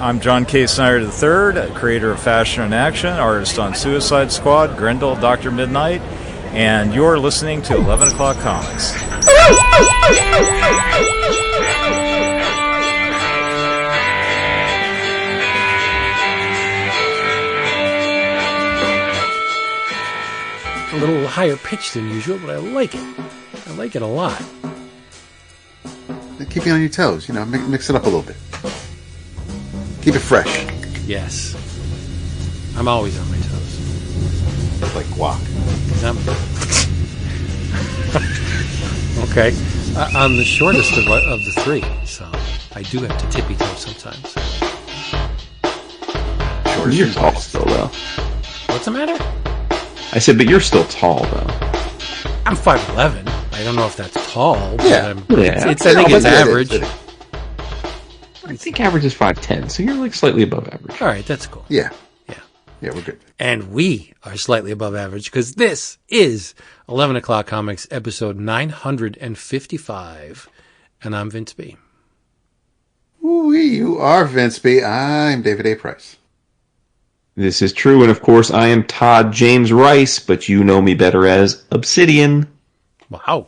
I'm John K. Snyder III, creator of Fashion in Action, artist on Suicide Squad, Grendel, Dr. Midnight, and you're listening to 11 O'Clock Comics. A little higher pitched than usual, but I like it. I like it a lot. Keep you on your toes, you know, mix it up a little bit. Keep it fresh. Yes. I'm always on my toes. Like guac. Okay. I'm the shortest of the three, so I do have to tippy toe sometimes. You're tall still, though. What's the matter? I said, but you're still tall, though. I'm 5'11". I don't know if that's tall, but yeah. I think it's average. I think average is 5'10", so you're like slightly above average. All right, that's cool. Yeah, we're good. And we are slightly above average because this is 11 O'Clock Comics, episode 955, and I'm Vince B. Ooh, you are Vince B. I'm David A. Price. This is true, and of course, I am Todd James Rice, but you know me better as Obsidian. Wow.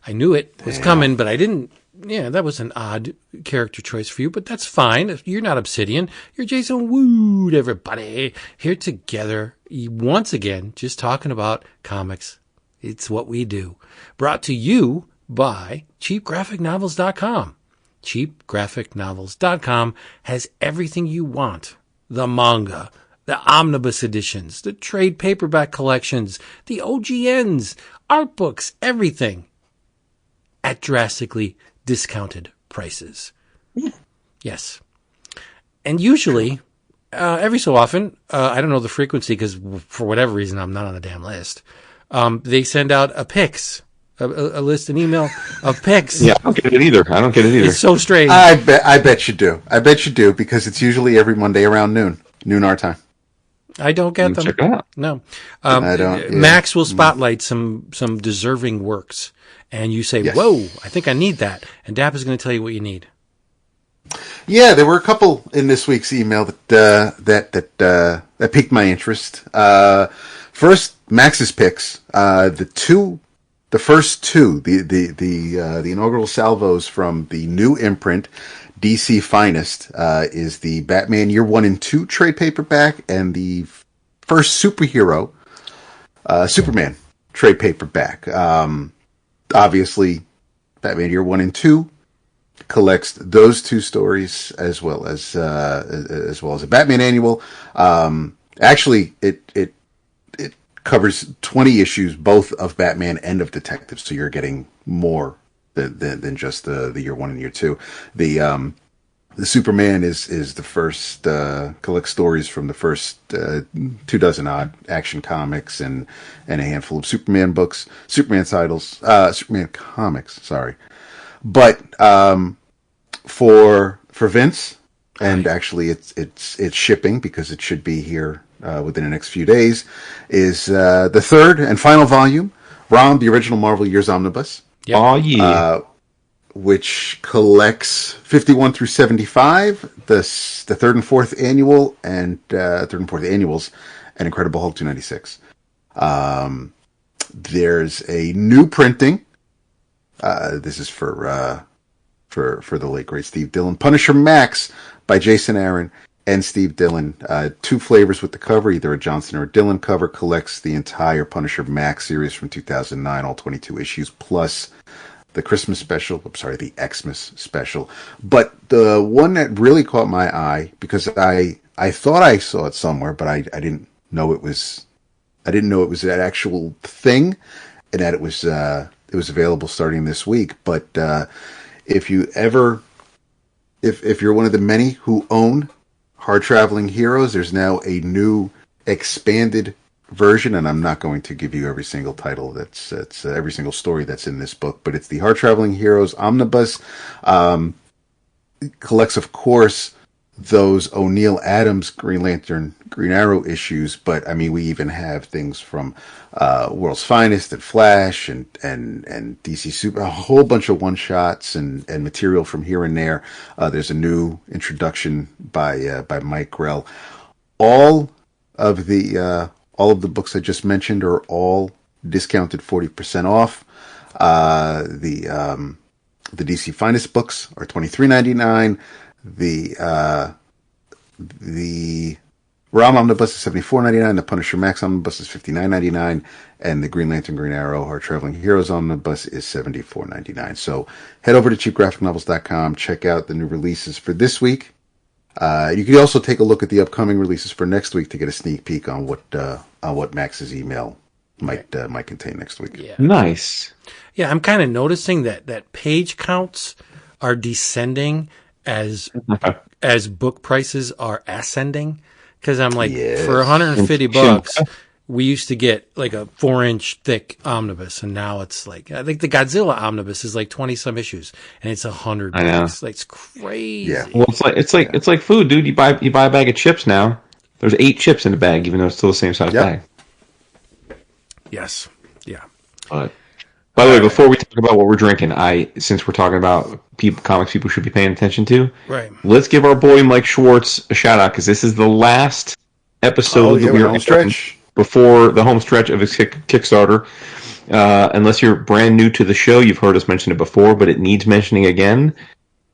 I knew it was coming, but I didn't. Yeah, that was an odd character choice for you, but that's fine. You're not Obsidian. You're Jason Wood, everybody. Here together, once again, just talking about comics. It's what we do. Brought to you by CheapGraphicNovels.com. CheapGraphicNovels.com has everything you want. The manga, the omnibus editions, the trade paperback collections, the OGNs, art books, everything at drastically discounted prices. Yes. And usually, every so often, I don't know the frequency because for whatever reason I'm not on the damn list, they send out a picks, a list, an email of picks. Yeah, I don't get it either. It's so strange. I bet you do. I bet you do because it's usually every Monday around noon our time. I don't get them. Check it out. No. I don't. Yeah. Max will spotlight some deserving works. And you say, yes. Whoa, I think I need that. And Dap is going to tell you what you need. Yeah, there were a couple in this week's email that piqued my interest. First, Max's picks. The first two, the inaugural salvos from the new imprint, DC Finest, is the Batman Year 1 and 2 trade paperback and the first superhero, Superman trade paperback. Obviously, Batman Year 1 and 2 collects those two stories as well as a Batman annual. Actually, it covers 20 issues, both of Batman and of Detective, so you're getting more than just the Year 1 and Year 2. The Superman is the first collects stories from the first 24 odd Action Comics and a handful of Superman books, Superman comics. Sorry, but for Vince, and actually it's shipping because it should be here within the next few days. Is the third and final volume, Rom, the original Marvel Years Omnibus. Yep. Oh yeah. Which collects 51 through 75, the third and fourth annual and third and fourth annuals, and Incredible Hulk 296. There's a new printing. This is for the late great Steve Dillon. Punisher Max by Jason Aaron and Steve Dillon. Two flavors with the cover, either a Johnson or a Dillon cover. Collects the entire Punisher Max series from 2009, all 22 issues, plus the Christmas special, the Xmas special. But the one that really caught my eye, because I thought I saw it somewhere, but I didn't know it was that actual thing, and that it was available starting this week. But if you're one of the many who own Hard Traveling Heroes, there's now a new expanded version, and I'm not going to give you every single title that's every single story that's in this book, but it's the Hard Traveling Heroes Omnibus. It collects, of course, those O'Neil Adams Green Lantern, Green Arrow issues, but I mean, we even have things from World's Finest and Flash and DC Super, a whole bunch of one shots and material from here and there. There's a new introduction by Mike Grell. All of the books I just mentioned are all discounted 40% off. The DC Finest books are $23.99. The Ram Omnibus is $74.99. The Punisher Max Omnibus is $59.99. And the Green Lantern Green Arrow Our Traveling Heroes Omnibus is $74.99. So head over to cheapgraphicnovels.com. Check out the new releases for this week. You can also take a look at the upcoming releases for next week to get a sneak peek on what Max's email might contain next week. Yeah. Nice. Yeah, I'm kind of noticing that page counts are descending as book prices are ascending. Because I'm like, for 150 bucks, we used to get like a 4-inch thick omnibus, and now it's like, I think the Godzilla omnibus is like 20 some issues, and it's $100. I know. Like, it's crazy. Yeah. Well, it's like food, dude. You buy a bag of chips now. There's 8 chips in the bag, even though it's still the same size bag. Yes. Yeah. But by the way, before we talk about what we're drinking, since we're talking about comics people should be paying attention to, right? Let's give our boy Mike Schwartz a shout out, because this is the last episode that we're home stretch before the home stretch of his Kickstarter. Unless you're brand new to the show, you've heard us mention it before, but it needs mentioning again.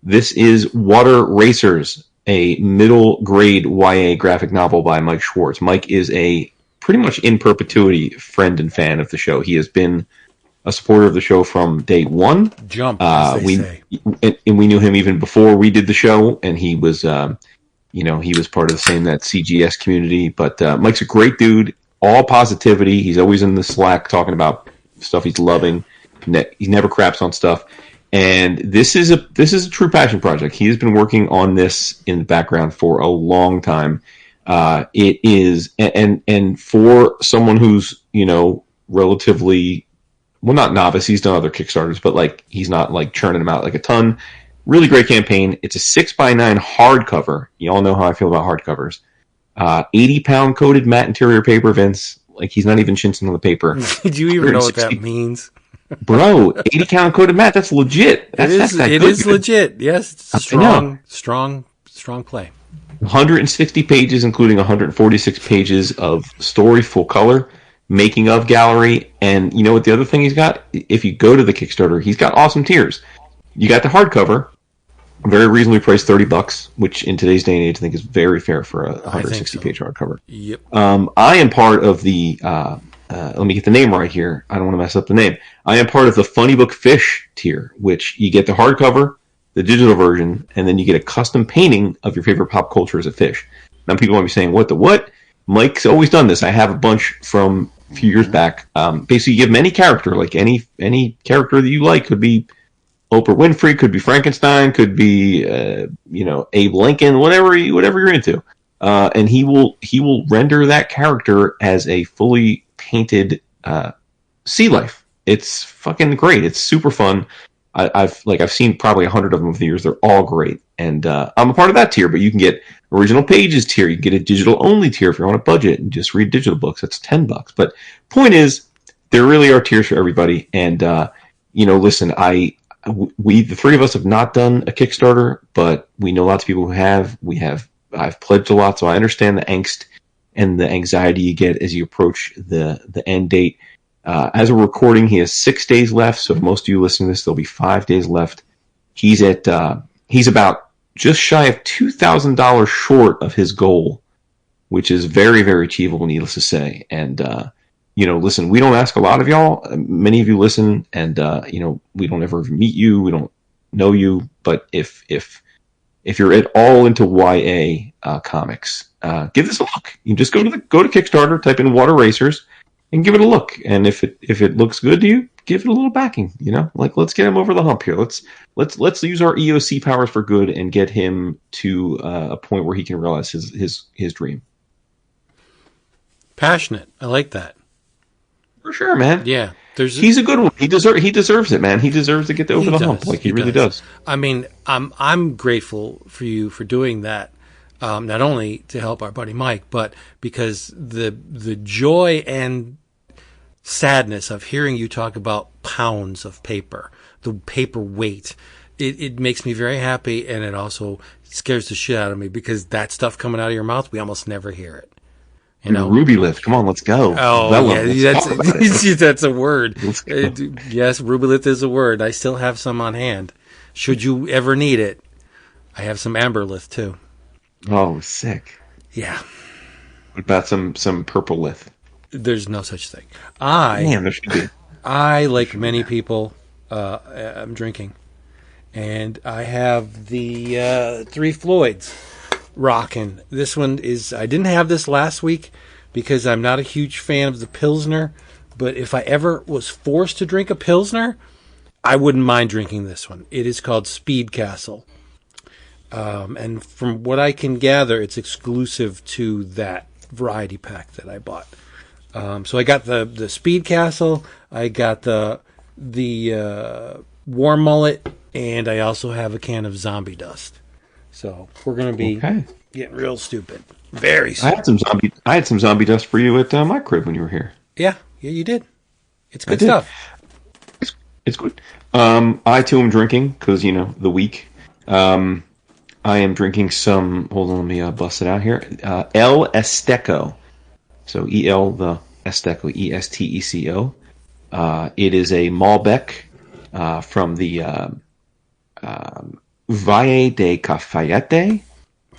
This is Water Racers, a middle grade YA graphic novel by Mike Schwartz. Mike is a pretty much in perpetuity friend and fan of the show. He has been a supporter of the show from day one. Jump, as they say. And we knew him even before we did the show, and he was, he was part of the same that CGS community. But Mike's a great dude, all positivity. He's always in the Slack talking about stuff he's loving. He never craps on stuff. And this is a true passion project. He has been working on this in the background for a long time. It is, and for someone who's relatively. Well, not novice. He's done other Kickstarters, but like he's not like churning them out like a ton. Really great campaign. It's a 6x9 hardcover. You all know how I feel about hardcovers. 80-pound coated matte interior paper, Vince. Like he's not even chintzing on the paper. Do you even know what that means? Bro, 80-pound coated matte. That's legit. It is legit. Yes, it's strong play. 160 pages, including 146 pages of story full color. Making of gallery, and you know what the other thing he's got? If you go to the Kickstarter, he's got awesome tiers. You got the hardcover, very reasonably priced, $30, which in today's day and age I think is very fair for a 160-page hardcover. Yep. I am part of the, let me get the name right here. I don't want to mess up the name. I am part of the Funny Book Fish tier, which you get the hardcover, the digital version, and then you get a custom painting of your favorite pop culture as a fish. Now people might be saying, what the what? Mike's always done this. I have a bunch from a few years back. Basically, you give him any character, like any character that you like. Could be Oprah Winfrey, could be Frankenstein, could be Abe Lincoln, whatever you're into. And he will render that character as a fully painted sea life. It's fucking great. It's super fun. I've seen probably 100 of them over the years. They're all great, and I'm a part of that tier. But you can get original pages tier. You can get a digital only tier if you're on a budget and just read digital books. That's $10. But point is, there really are tiers for everybody. And listen, we the three of us have not done a Kickstarter, but we know lots of people who have. I've pledged a lot, so I understand the angst and the anxiety you get as you approach the end date. As we're recording, he has 6 days left. So if most of you listening to this, there'll be 5 days left. He's about just shy of $2,000 short of his goal, which is very, very achievable, needless to say. And, listen, we don't ask a lot of y'all. Many of you listen, and, we don't ever meet you. We don't know you. But if you're at all into YA comics, give this a look. You can just go to Kickstarter, type in Water Racers, and give it a look. And if it looks good to you, give it a little backing. Let's get him over the hump here. Let's use our EOC powers for good and get him to a point where he can realize his dream. Passionate. I like that. For sure, man. Yeah. He's a good one. He deserves it, man. He deserves to get over the hump. He really does. I mean, I'm grateful for you for doing that. Not only to help our buddy Mike, but because the joy and sadness of hearing you talk about pounds of paper, the paper weight, it makes me very happy, and it also scares the shit out of me because that stuff coming out of your mouth, we almost never hear it. You know, Ruby Lith. Come on, let's go. Oh, Vellum, yeah, let's talk about it. that's a word. Let's go. Yes, rubylith is a word. I still have some on hand. Should you ever need it, I have some amberlith too. Oh, sick. Yeah. What about some purple lith? There's no such thing. There should be. I, like many people, I'm drinking. And I have the Three Floyds rocking. This one is, I didn't have this last week because I'm not a huge fan of the Pilsner. But if I ever was forced to drink a Pilsner, I wouldn't mind drinking this one. It is called Speed Castle. And from what I can gather, it's exclusive to that variety pack that I bought. So I got the Speed Castle, I got the Warm Mullet, and I also have a can of Zombie Dust. So we're going to be getting real stupid. Very stupid. I had some zombie dust for you at my crib when you were here. Yeah, you did. It's good stuff. It's good. I too am drinking because, the week. I am drinking some, hold on, let me bust it out here. El Esteco. So E-L, the Esteco, E-S-T-E-C-O. It is a Malbec from the Valle de Cafayate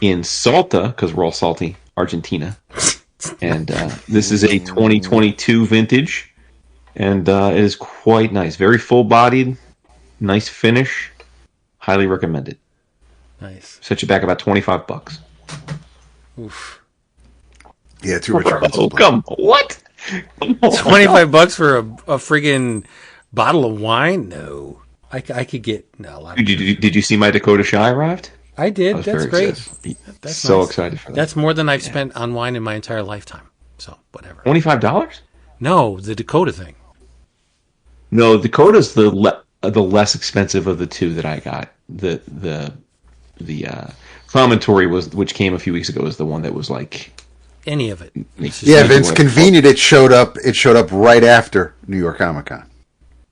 in Salta, because we're all salty, Argentina. And this is a 2022 vintage. And it is quite nice. Very full-bodied, nice finish. Highly recommended. Nice. Set you back about $25. Oof. Yeah, too rich. Oh, come on. What? $25 for a friggin' bottle of wine? No. I could get... No. Did you see my Dakota Shy arrived? I did. That's great. That's so nice. Excited for that. That's more than I've spent on wine in my entire lifetime. So, whatever. $25? No, the Dakota thing. No, Dakota's the less expensive of the two that I got. The Promontory which came a few weeks ago, was the one that was like any of it. Yeah, Vince, convenient. It showed up right after New York Comic Con.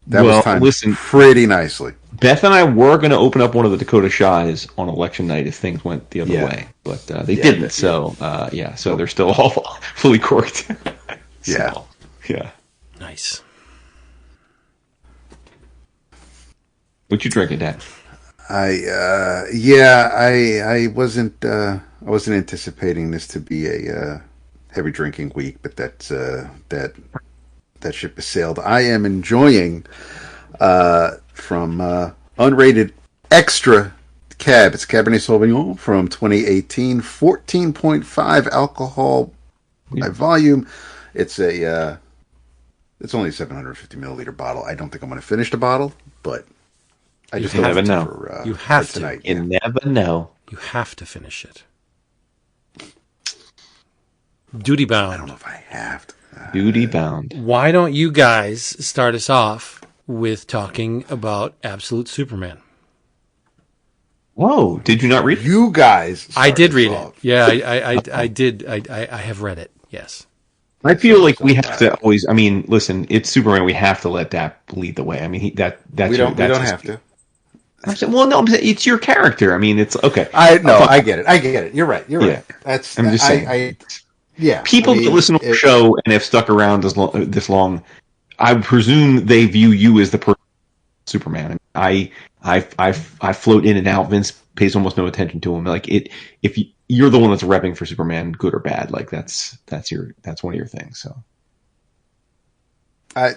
That was timed pretty nicely. Beth and I were going to open up one of the Dakota Shies on election night if things went the other way, but they didn't. So so they're still all fully corked. Yeah. Nice. What you drinking, Dad? I wasn't anticipating this to be a heavy drinking week, but that ship has sailed. I am enjoying from unrated extra cab. It's Cabernet Sauvignon from 2018, 14.5 alcohol by volume. It's only a 750 milliliter bottle. I don't think I'm going to finish the bottle, but I just never know. You have to. Tonight. You never know. You have to finish it. Duty bound. I don't know if I have to. Duty bound. Why don't you guys start us off with talking about Absolute Superman? Whoa! Did you not read it? You guys. I did read it. Yeah, I did. I have read it. Yes. I feel like we have to always. I mean, listen, it's Superman. We have to let that lead the way. I mean, that's we don't have to. Well, no, it's your character. I mean, it's okay. I get it. You're right. Yeah. That's. I'm just saying. Yeah. People that listen to the show and have stuck around this long, I presume they view you as the person Superman. I float in and out. Vince pays almost no attention to him. Like if you're the one that's repping for Superman, good or bad, like that's one of your things. So. I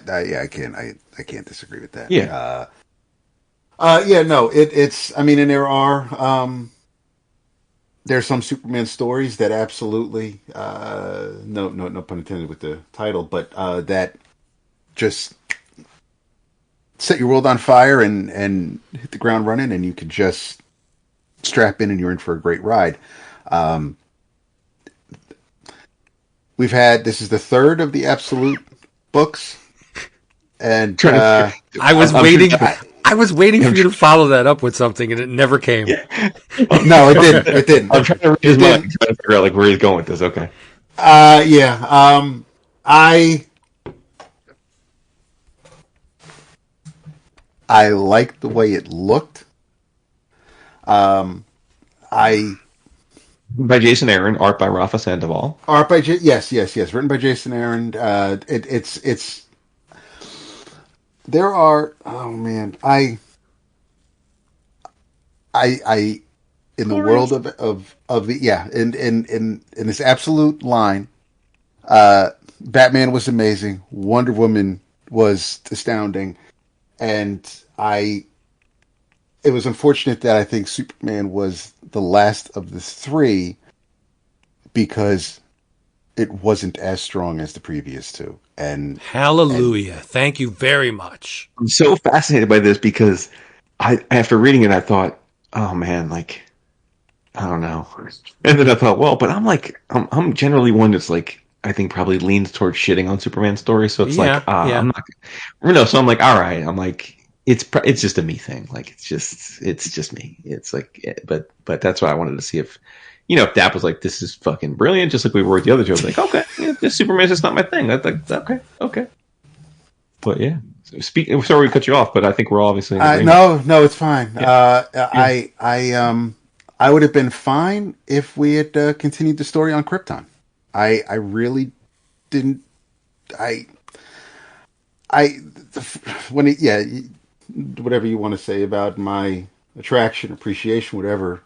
can't disagree with that. Yeah. It's. I mean, and there's some Superman stories that absolutely, no pun intended with the title, but that just set your world on fire and hit the ground running, and you could just strap in and you're in for a great ride. This is the third of the Absolute books, and I was waiting. I was waiting for you to follow that up with something, and it never came. Yeah. No, it didn't. It didn't. I'm trying to read his mind, trying to figure out like where he's going with this. Okay. I liked the way it looked. By Jason Aaron, art by Rafa Sandoval. Art by yes, written by Jason Aaron. It's there are oh man I in the world of the in this absolute line, Batman was amazing, Wonder Woman was astounding, and it was unfortunate that I think Superman was the last of the three because it wasn't as strong as the previous two. And hallelujah. Thank you very much. I'm so fascinated by this because after reading it, I thought, oh man, like, I don't know. And then I thought, well, but I'm generally one that's like, I think probably leans towards shitting on Superman stories. So it's I'm not, so I'm like, all right. I'm like, it's just a me thing. Like, it's just me. It's like, but that's why I wanted to see if Dap was like, this is fucking brilliant. Just like we were with the other two. I was like, okay, this Superman's just not my thing. That's like, okay. But yeah. Sorry we cut you off, but I think we're obviously in agreement. No, it's fine. Yeah. I would have been fine if we had continued the story on Krypton. I really didn't. Whatever you want to say about my attraction, appreciation, whatever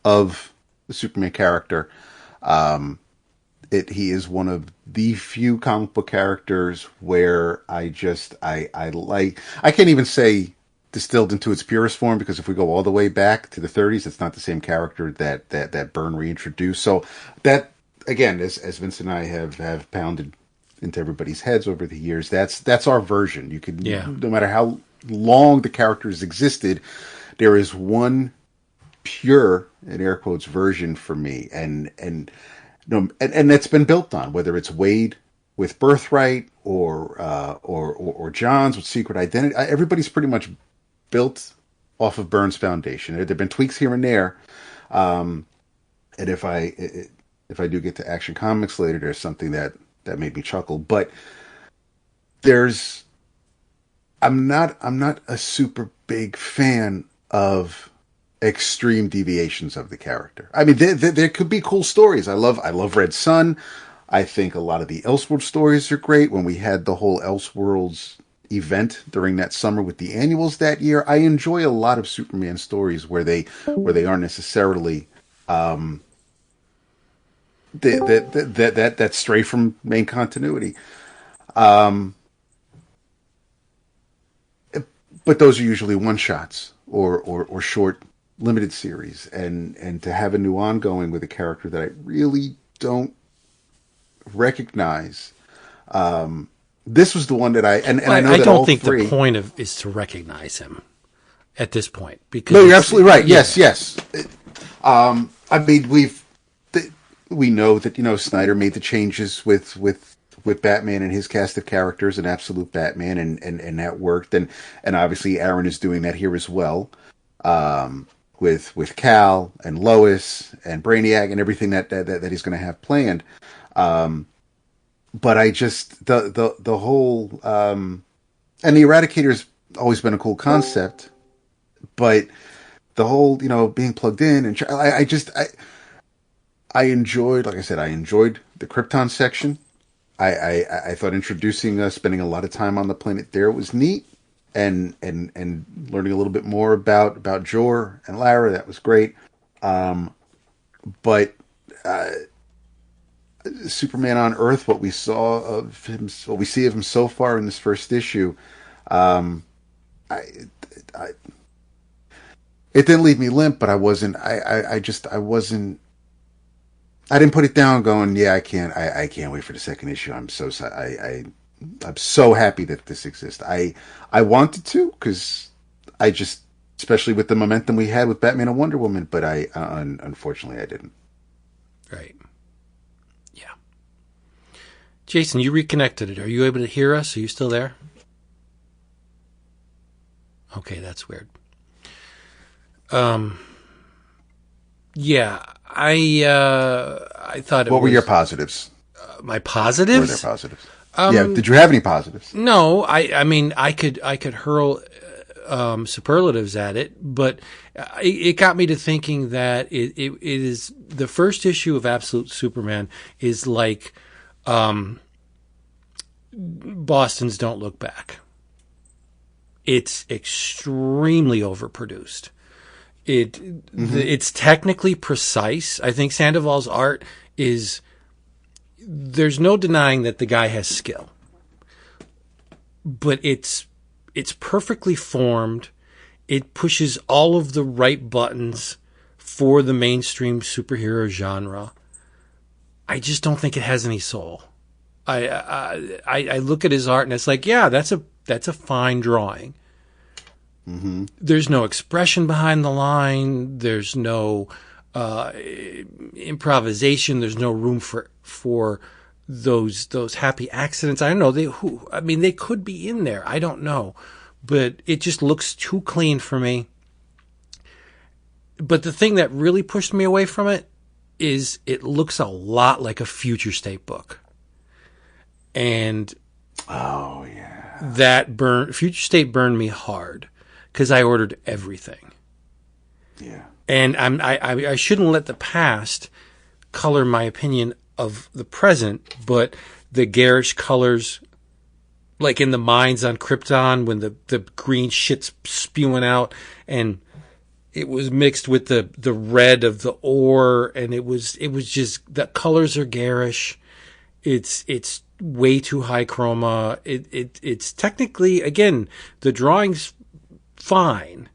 of the Superman character, he is one of the few comic book characters where I can't even say distilled into its purest form, because if we go all the way back to the 30s, it's not the same character that Byrne reintroduced. So that, again, as Vince and I have pounded into everybody's heads over the years, that's our version. You can, no matter how long the characters existed, there is one pure, in air quotes, version for me, and that's been built on, whether it's Wade with Birthright or Johns with Secret Identity. Everybody's pretty much built off of Byrne's foundation. There've been tweaks here and there, and if I do get to Action Comics later, there's something that made me chuckle. But I'm not a super big fan of extreme deviations of the character. I mean, there could be cool stories. I love Red Sun. I think a lot of the Elseworlds stories are great. When we had the whole Elseworlds event during that summer with the annuals that year, I enjoy a lot of Superman stories where they aren't necessarily that stray from main continuity. But those are usually one shots or short limited series, and to have a new ongoing with a character that I really don't recognize. This was the one that I know that I don't all think three, the point is to recognize him at this point, because no, you're absolutely right. Yeah. Yes. I mean, we know that Snyder made the changes with Batman and his cast of characters and Absolute Batman, and that worked, and obviously Aaron is doing that here as well, with Cal and Lois and Brainiac and everything that he's going to have planned. But I just the whole and the Eradicator's always been a cool concept, but the whole being plugged in, and I enjoyed, like I said, I enjoyed the Krypton section. I thought introducing spending a lot of time on the planet there was neat, and learning a little bit more about Jor and Lara, that was great. But Superman on Earth, what we see of him so far in this first issue, it didn't leave me limp, but I wasn't. I didn't put it down going, yeah, I can't wait for the second issue. I'm so happy that this exists. I wanted to, because I just, especially with the momentum we had with Batman and Wonder Woman, but unfortunately I didn't. Right. Yeah. Jason, you reconnected it. Are you able to hear us? Are you still there? Okay, that's weird. Yeah, I thought it What were your positives? My positives? Were there positives? Did you have any positives? No, I mean, I could hurl superlatives at it, but it got me to thinking that it is the first issue of Absolute Superman is like Boston's Don't Look Back. It's extremely overproduced. It's technically precise. I think Sandoval's art is. There's no denying that the guy has skill, but it's perfectly formed. It pushes all of the right buttons for the mainstream superhero genre. I just don't think it has any soul. I look at his art and it's like, yeah, that's a fine drawing. Mm-hmm. There's no expression behind the line. There's no improvisation. There's no room for those happy accidents. I don't know. They could be in there. I don't know, but it just looks too clean for me. But the thing that really pushed me away from it is it looks a lot like a Future State book. And oh yeah, Future State burned me hard because I ordered everything. Yeah. And I shouldn't let the past color my opinion of the present, but the garish colors, like in the mines on Krypton when the green shit's spewing out, and it was mixed with the red of the ore, and it was just, the colors are garish. It's way too high chroma. It's technically, again, the drawing's fine.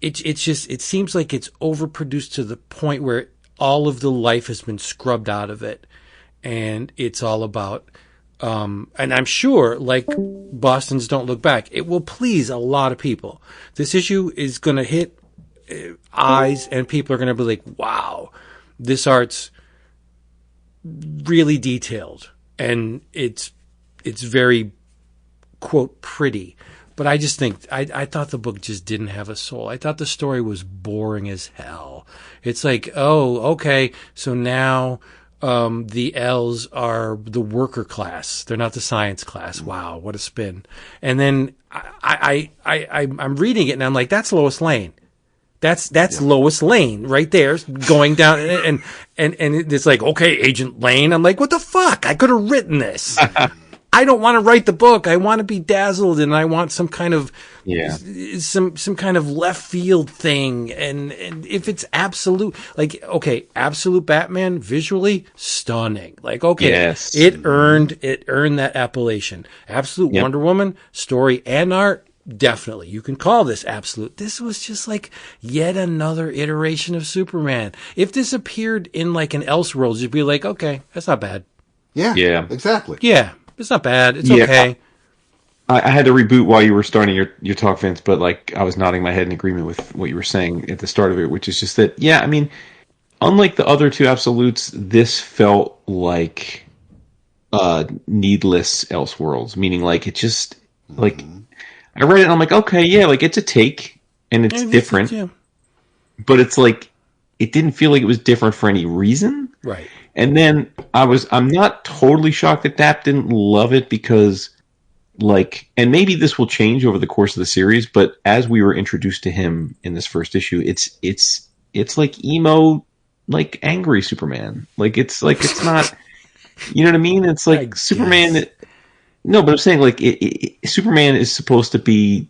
It's just, it seems like it's overproduced to the point where all of the life has been scrubbed out of it. And it's all about, and I'm sure, like Boston's Don't Look Back, it will please a lot of people. This issue is going to hit eyes, and people are going to be like, wow, this art's really detailed. And it's very, quote, pretty. But I just think, I thought the book just didn't have a soul. I thought the story was boring as hell. It's like, oh, okay, so now the L's are the worker class. They're not the science class. Wow, what a spin. And then I'm reading it, and I'm like, that's Lois Lane. That's Lois Lane right there going down, and it's like, okay, Agent Lane. I'm like, what the fuck? I could have written this. I don't want to write the book. I want to be dazzled, and I want some kind of some kind of left field thing. And if it's absolute, like, okay, absolute Batman visually stunning. Like, okay, yes. it earned that appellation. Absolute Wonder Woman story and art. Definitely. You can call this absolute. This was just like yet another iteration of Superman. If this appeared in like an Elseworlds, you'd be like, okay, that's not bad. Yeah. Exactly. Yeah. It's not bad. It's okay. I had to reboot while you were starting your talk, Vince, but like I was nodding my head in agreement with what you were saying at the start of it, which is just that, yeah, I mean, unlike the other two absolutes, this felt like needless Elseworlds, meaning like it just, like, I read it and I'm like, okay, yeah, like it's a take and it's different, but it's like, it didn't feel like it was different for any reason. Right. And then I'm not totally shocked that Dap didn't love it because, like, and maybe this will change over the course of the series, but as we were introduced to him in this first issue, it's like emo, like angry Superman. Like it's not, you know what I mean? It's like Superman. No, but I'm saying like Superman is supposed to be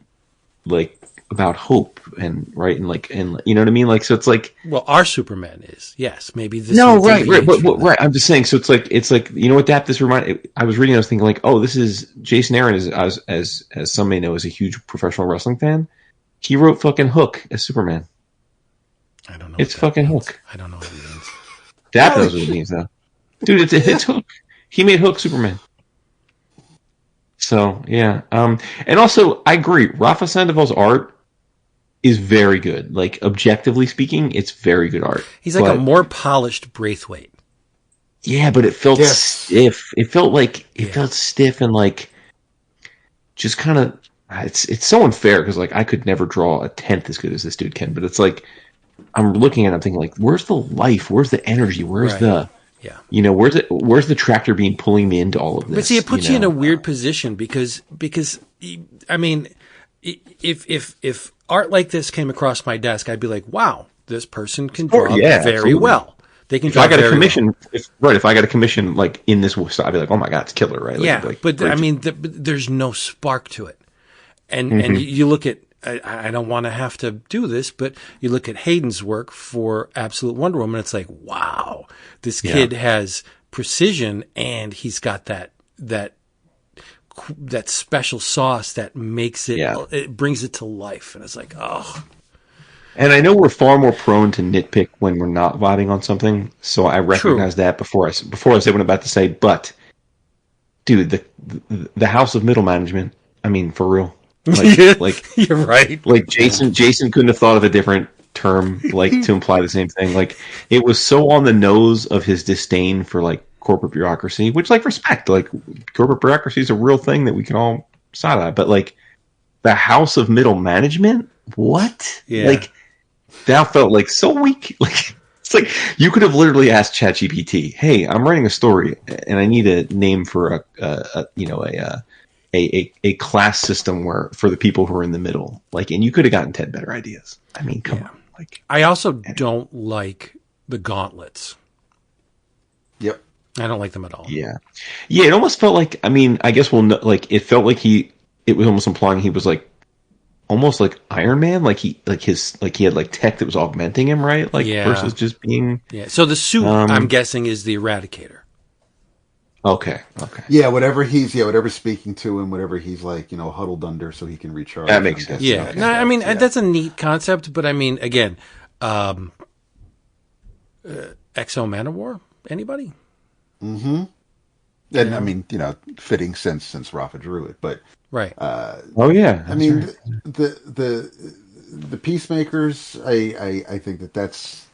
like about hope and right and like and you know what I mean, like so it's like, well, our Superman is, yes, maybe this right right I'm just saying, so it's like you know what that this reminded, I was reading, I was thinking like, oh, this is Jason Aaron is as some may know, is a huge professional wrestling fan. He wrote fucking Hook as Superman. I don't know, it's fucking means. Hook. I don't know what it means. Dap knows what it means though, dude. It's Hook. He made Hook Superman. So yeah, and also I agree, Rafa Sandoval's art is very good. Like, objectively speaking, it's very good art. He's like a more polished Braithwaite. Yeah, but it felt stiff. It felt like felt stiff and like just kind of. It's so unfair because like I could never draw a tenth as good as this dude can. But it's like I'm looking at it, I'm thinking like, where's the life? Where's the energy? Where's the you know, where's the tractor beam pulling me into all of this? But see, it puts you in a weird position because I mean, if art like this came across my desk, I'd be like, wow, this person can draw very absolutely. well. They can If draw I got a very commission, well. if I got a commission like in this, I'd be like, oh my god, it's killer, right? Like, Yeah, like, but great. I mean, there's no spark to it. And you look at, I don't want to have to do this, but you look at Hayden's work for Absolute Wonder Woman, it's like, wow, this kid has precision, and he's got that special sauce that makes it, it brings it to life. And it's like, oh. And I know we're far more prone to nitpick when we're not vibing on something, so I recognize that before I say what I'm about to say. But, dude, the House of Middle Management, I mean, for real. Like you're right. Like Jason couldn't have thought of a different term like to imply the same thing. Like it was so on the nose of his disdain for like corporate bureaucracy, which like respect. Like corporate bureaucracy is a real thing that we can all side eye. But like the House of Middle Management, what? Yeah. Like that felt like so weak. Like it's like you could have literally asked ChatGPT, "Hey, I'm writing a story and I need a name for a class system where for the people who are in the middle." Like, and you could have gotten 10 better ideas. I mean, come on. Like, I also don't like the gauntlets. Yep. I don't like them at all. Yeah. It almost felt like, I mean, I guess it felt like it was almost implying he was like, almost like Iron Man, like he had like tech that was augmenting him, right? Like versus just being. Yeah. So the suit, I'm guessing, is the Eradicator. Okay. Yeah, whatever's speaking to him, whatever he's like, huddled under so he can recharge. That makes sense. Yeah. Okay. No, I mean, that's a neat concept, but I mean, again, Exo Manowar? Anybody? Mm-hmm. And I mean, fitting since Rafa drew it, but right. Oh yeah. I mean, right. the Peacemakers. I think that's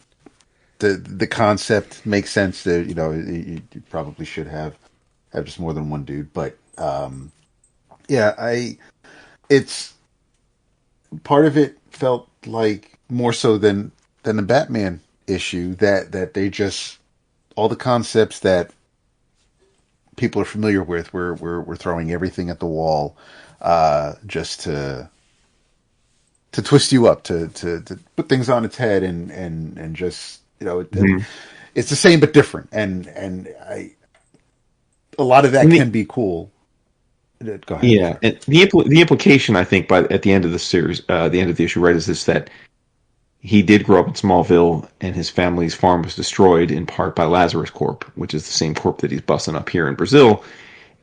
the concept makes sense. That you probably should have just more than one dude, but it's part of it felt like more so than the Batman issue that they just all the concepts that people are familiar with, we're throwing everything at the wall, just to twist you up, to put things on its head, and just it's the same but different, and a lot of that can be cool. Go ahead. Yeah, and the implication I think at the end of the series, the end of the issue, right, is this that he did grow up in Smallville, and his family's farm was destroyed in part by Lazarus Corp, which is the same corp that he's busting up here in Brazil.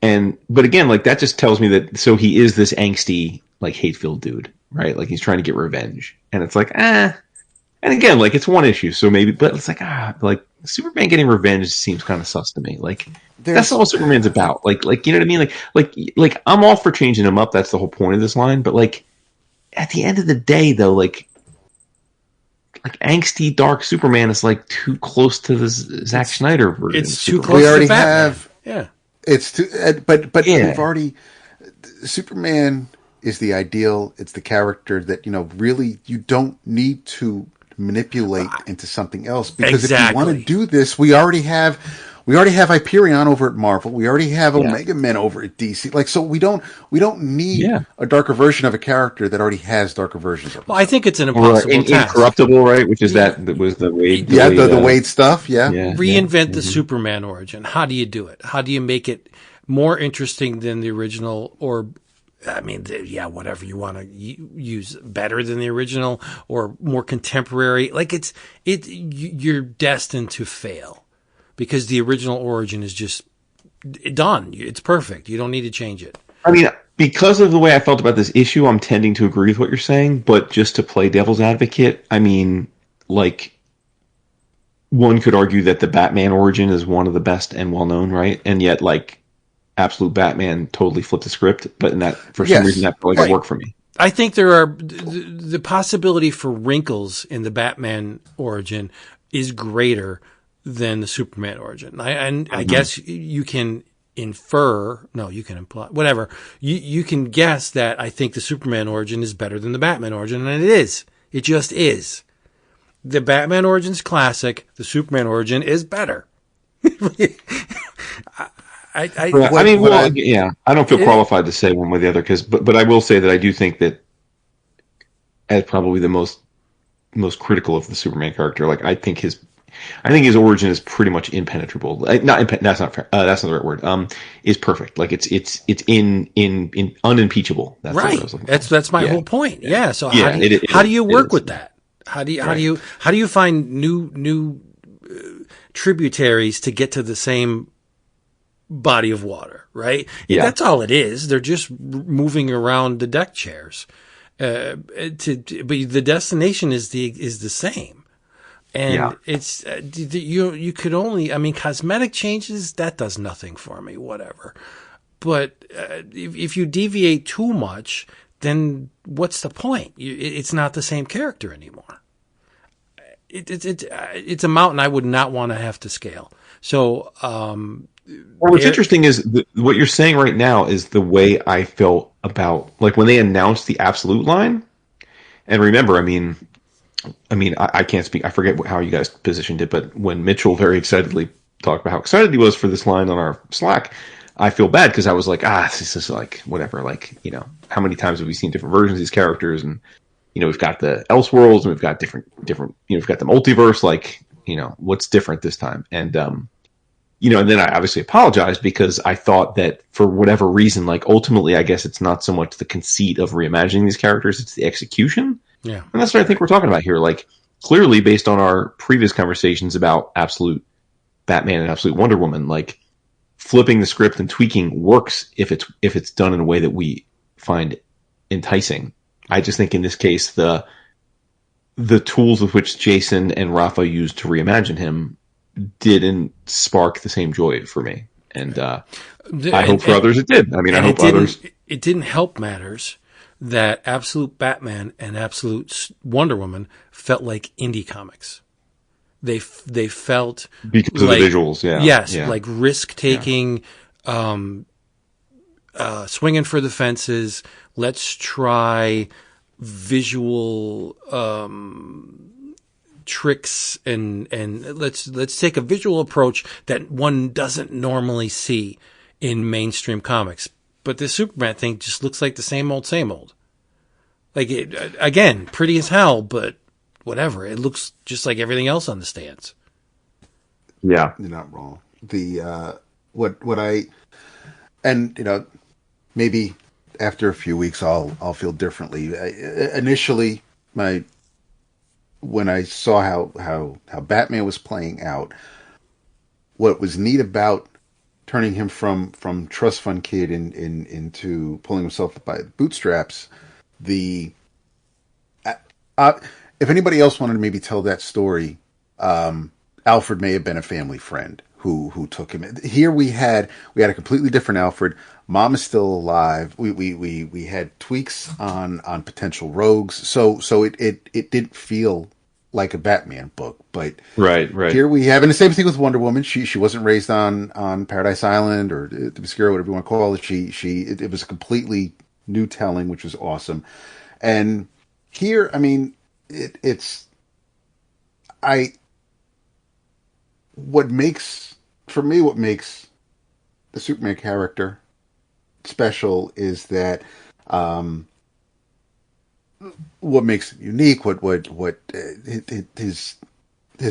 But again, like that just tells me that so he is this angsty, like hate-filled dude, right? Like he's trying to get revenge, and it's like And again, like it's one issue, so maybe, but it's like like Superman getting revenge seems kind of sus to me. Like that's all Superman's about. Like you know what I mean? Like I'm all for changing him up. That's the whole point of this line. But like at the end of the day, though, like angsty dark Superman is like too close to the Zack Snyder version. It's too Superman. close. We already to Batman. have. Yeah. It's too. But Yeah. we've already. Superman is the ideal. It's the character that really you don't need to manipulate into something else, because if you want to do this, we already have Hyperion over at Marvel. We already have Omega Men over at DC. Like, so we don't need a darker version of a character that already has darker versions of. Well, I think it's an impossible task. Incorruptible, right? Which is that was the Wade. The Wade stuff. Yeah. Reinvent the Superman origin. How do you do it? How do you make it more interesting than the original, or I mean, whatever you want to use, better than the original or more contemporary? Like you're destined to fail, because the original origin is just done. It's perfect. You don't need to change it. I mean, because of the way I felt about this issue, I'm tending to agree with what you're saying, but just to play devil's advocate, I mean, like, one could argue that the Batman origin is one of the best and well-known, right? And yet, like, Absolute Batman totally flipped the script, but for some reason that probably worked for me. I think there are the possibility for wrinkles in the Batman origin is greater than the Superman origin. I guess you can infer, no, you can imply, whatever. You can guess that I think the Superman origin is better than the Batman origin, and it is. It just is. The Batman origin's classic. The Superman origin is better. I don't feel qualified to say one way or the other, but I will say that I do think that as probably the most critical of the Superman character. Like I think his origin is pretty much impenetrable. That's not fair. That's not the right word. Is perfect. Like it's in unimpeachable. That's the word I Right. was looking for. That's my whole point. Yeah. So Yeah, how do you work is. with that? How do you find new tributaries to get to the same body of water? Right. Yeah. That's all it is. They're just moving around the deck chairs. But the destination is the same. And it's you could only, I mean, cosmetic changes, that does nothing for me, whatever. But if you deviate too much, then what's the point? It's not the same character anymore. It's a mountain I would not want to have to scale. So, well, what's interesting is what you're saying right now is the way I felt about, like, when they announced the Absolute line. And remember, I mean, I can't speak. I forget how you guys positioned it, but when Mitchell very excitedly talked about how excited he was for this line on our Slack, I feel bad because I was like, this is like whatever. Like, how many times have we seen different versions of these characters? And we've got the Elseworlds, and we've got different. We've got the multiverse. Like, what's different this time? And and then I obviously apologized because I thought that for whatever reason, like ultimately, I guess it's not so much the conceit of reimagining these characters; it's the execution. yeah. And that's what I think we're talking about here. Like, clearly, based on our previous conversations about Absolute Batman and Absolute Wonder Woman, like flipping the script and tweaking works if it's done in a way that we find enticing. I just think in this case, the tools with which Jason and Rafa used to reimagine him didn't spark the same joy for me. And I hope for others it did. I mean, I hope others. It didn't help matters that Absolute Batman and Absolute Wonder Woman felt like indie comics. They felt because of the visuals, yeah. Yes, yeah. like risk taking, swinging for the fences. Let's try visual tricks and let's take a visual approach that one doesn't normally see in mainstream comics. But the Superman thing just looks like the same old. Like, again, pretty as hell, but whatever. It looks just like everything else on the stands. Yeah. You're not wrong. The, maybe after a few weeks I'll feel differently. Initially, when I saw how Batman was playing out, what was neat about turning him from trust fund kid into pulling himself up by the bootstraps, if anybody else wanted to maybe tell that story, Alfred may have been a family friend who took him. Here we had a completely different Alfred. Mom is still alive. We had tweaks on potential rogues, so it didn't feel like a Batman book, but right. Here we have, and the same thing with Wonder Woman. She wasn't raised on Paradise Island or Themyscira, whatever you want to call it. It was a completely new telling, which was awesome. And here, I mean, what makes the Superman character special is that what makes him unique, what his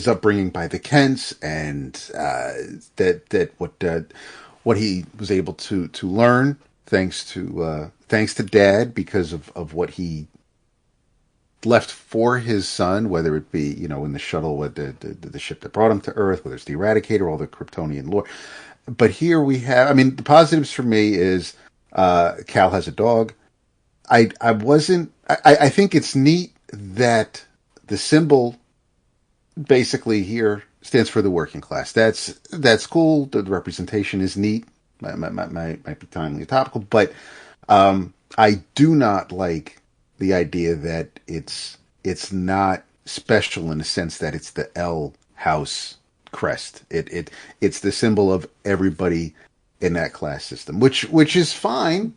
upbringing by the Kents, and what he was able to learn thanks to Dad, because of what he left for his son, whether it be in the shuttle with the ship that brought him to Earth, whether it's the Eradicator, all the Kryptonian lore. But here we have, I mean, the positives for me is Cal has a dog. I think it's neat that the symbol basically here stands for the working class. That's cool. The representation is neat. Might be timely topical, but I do not like the idea that it's not special in the sense that it's the L house crest. It's the symbol of everybody in that class system, which is fine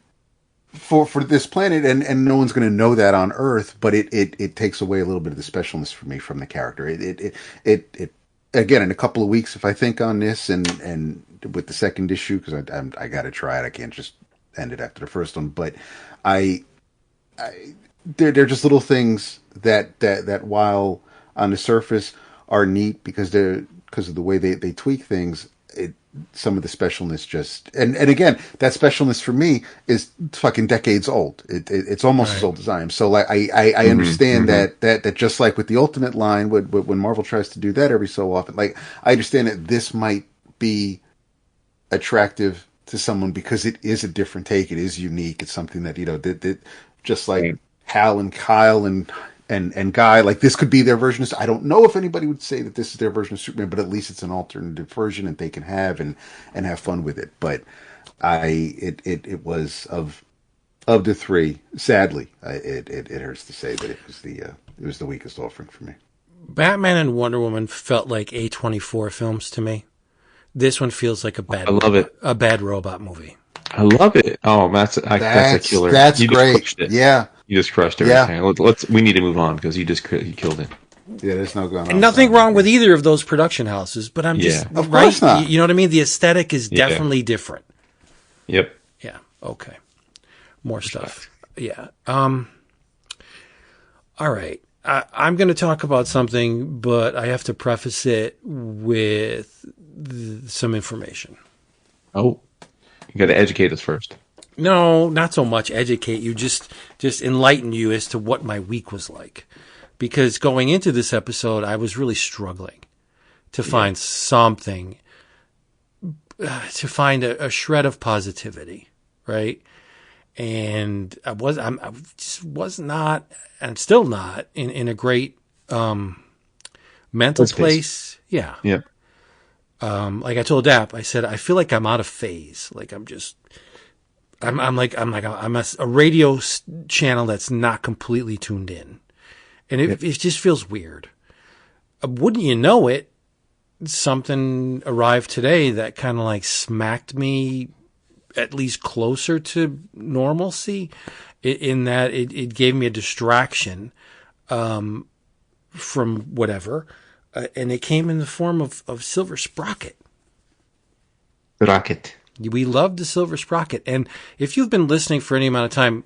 for this planet, and no one's going to know that on Earth, but it takes away a little bit of the specialness for me from the character. It again, in a couple of weeks, if I think on this and with the second issue, because I got to try it, I can't just end it after the first one, but they're just little things that while on the surface are neat because of the way they tweak things. Some of the specialness just and again, that specialness for me is fucking decades old. It's almost as old as I am. So like I understand that just like with the Ultimate line, when Marvel tries to do that every so often, like I understand that this might be attractive to someone because it is a different take. It is unique. It's something that that just like Hal and Kyle and Guy, like this could be their version of. I don't know if anybody would say that this is their version of Superman, but at least it's an alternative version that they can have and have fun with it. But it was of the three. Sadly, it hurts to say that it was the weakest offering for me. Batman and Wonder Woman felt like A24 films to me. This one feels like a bad robot movie. I love it. Oh, that's a killer. That's great. Yeah. You just crushed everything. Yeah. We need to move on because you killed it. Yeah, there's no going on. And nothing wrong with either of those production houses, but I'm just of course not. You know what I mean? The aesthetic is definitely different. Yep. Yeah. Okay. More stuff. Yeah. All right. I'm going to talk about something, but I have to preface it with some information. Oh, you got to educate us first. No, not so much educate you, just enlighten you as to what my week was like. Because going into this episode, I was really struggling to find something, to find a shred of positivity, right? And I just was not, I'm still not in a great mental place. Yeah. Yeah. Like I told Dap, I said, I feel like I'm out of phase. Like I'm a radio channel that's not completely tuned in. And it just feels weird. Wouldn't you know it, something arrived today that kind of like smacked me at least closer to normalcy in that it gave me a distraction from whatever. And it came in the form of Silver Sprocket. We love the Silver Sprocket. And if you've been listening for any amount of time,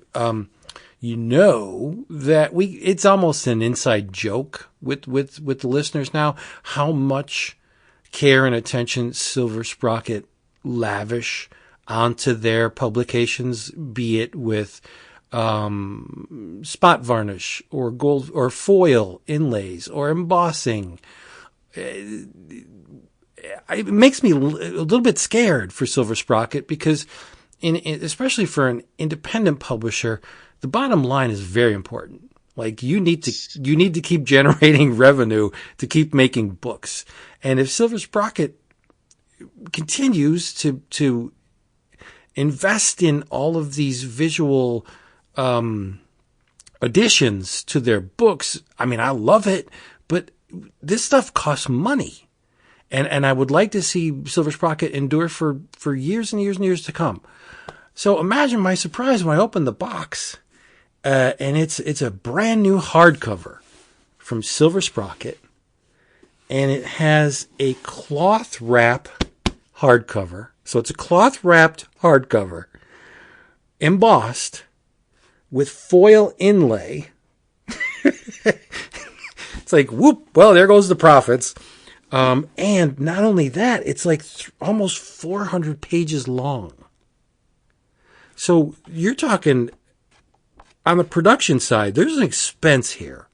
you know that it's almost an inside joke with the listeners now, how much care and attention Silver Sprocket lavish onto their publications, be it with spot varnish or gold or foil inlays or embossing. It makes me a little bit scared for Silver Sprocket because, especially for an independent publisher, the bottom line is very important. Like you need to keep generating revenue to keep making books. And if Silver Sprocket continues to invest in all of these visual additions to their books, I mean, I love it, but this stuff costs money. And I would like to see Silver Sprocket endure for years and years and years to come. So imagine my surprise when I opened the box, and it's a brand new hardcover from Silver Sprocket, and it has a cloth wrap hardcover. So it's a cloth wrapped hardcover, embossed with foil inlay. It's like, whoop, well, there goes the profits. And not only that, it's like almost 400 pages long. So you're talking on the production side, there's an expense here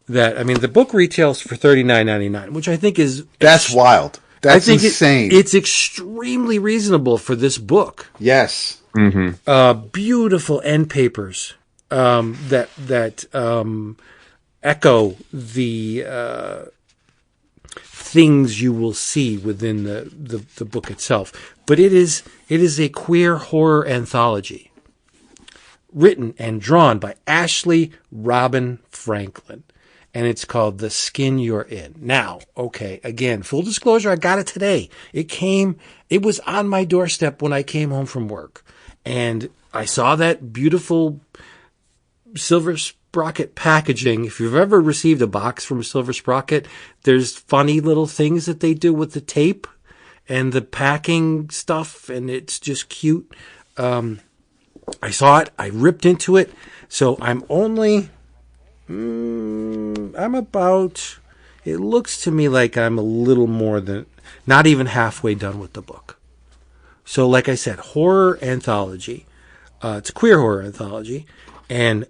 that, I mean, the book retails for $39.99, which I think is... That's wild. That's insane. It's extremely reasonable for this book. Yes. Mm-hmm. Beautiful end papers that echo the things you will see within the book itself. But it is a queer horror anthology written and drawn by Ashley Robin Franklin. And it's called The Skin You're In. Now, okay, again, full disclosure, I got it today. It was on my doorstep when I came home from work. And I saw that beautiful Silver Sprocket packaging. If you've ever received a box from Silver Sprocket, there's funny little things that they do with the tape and the packing stuff, and it's just cute. I saw it. I ripped into it. So I'm only, I'm about, it looks to me like I'm a little more than, not even halfway done with the book. So like I said, horror anthology. It's a queer horror anthology. And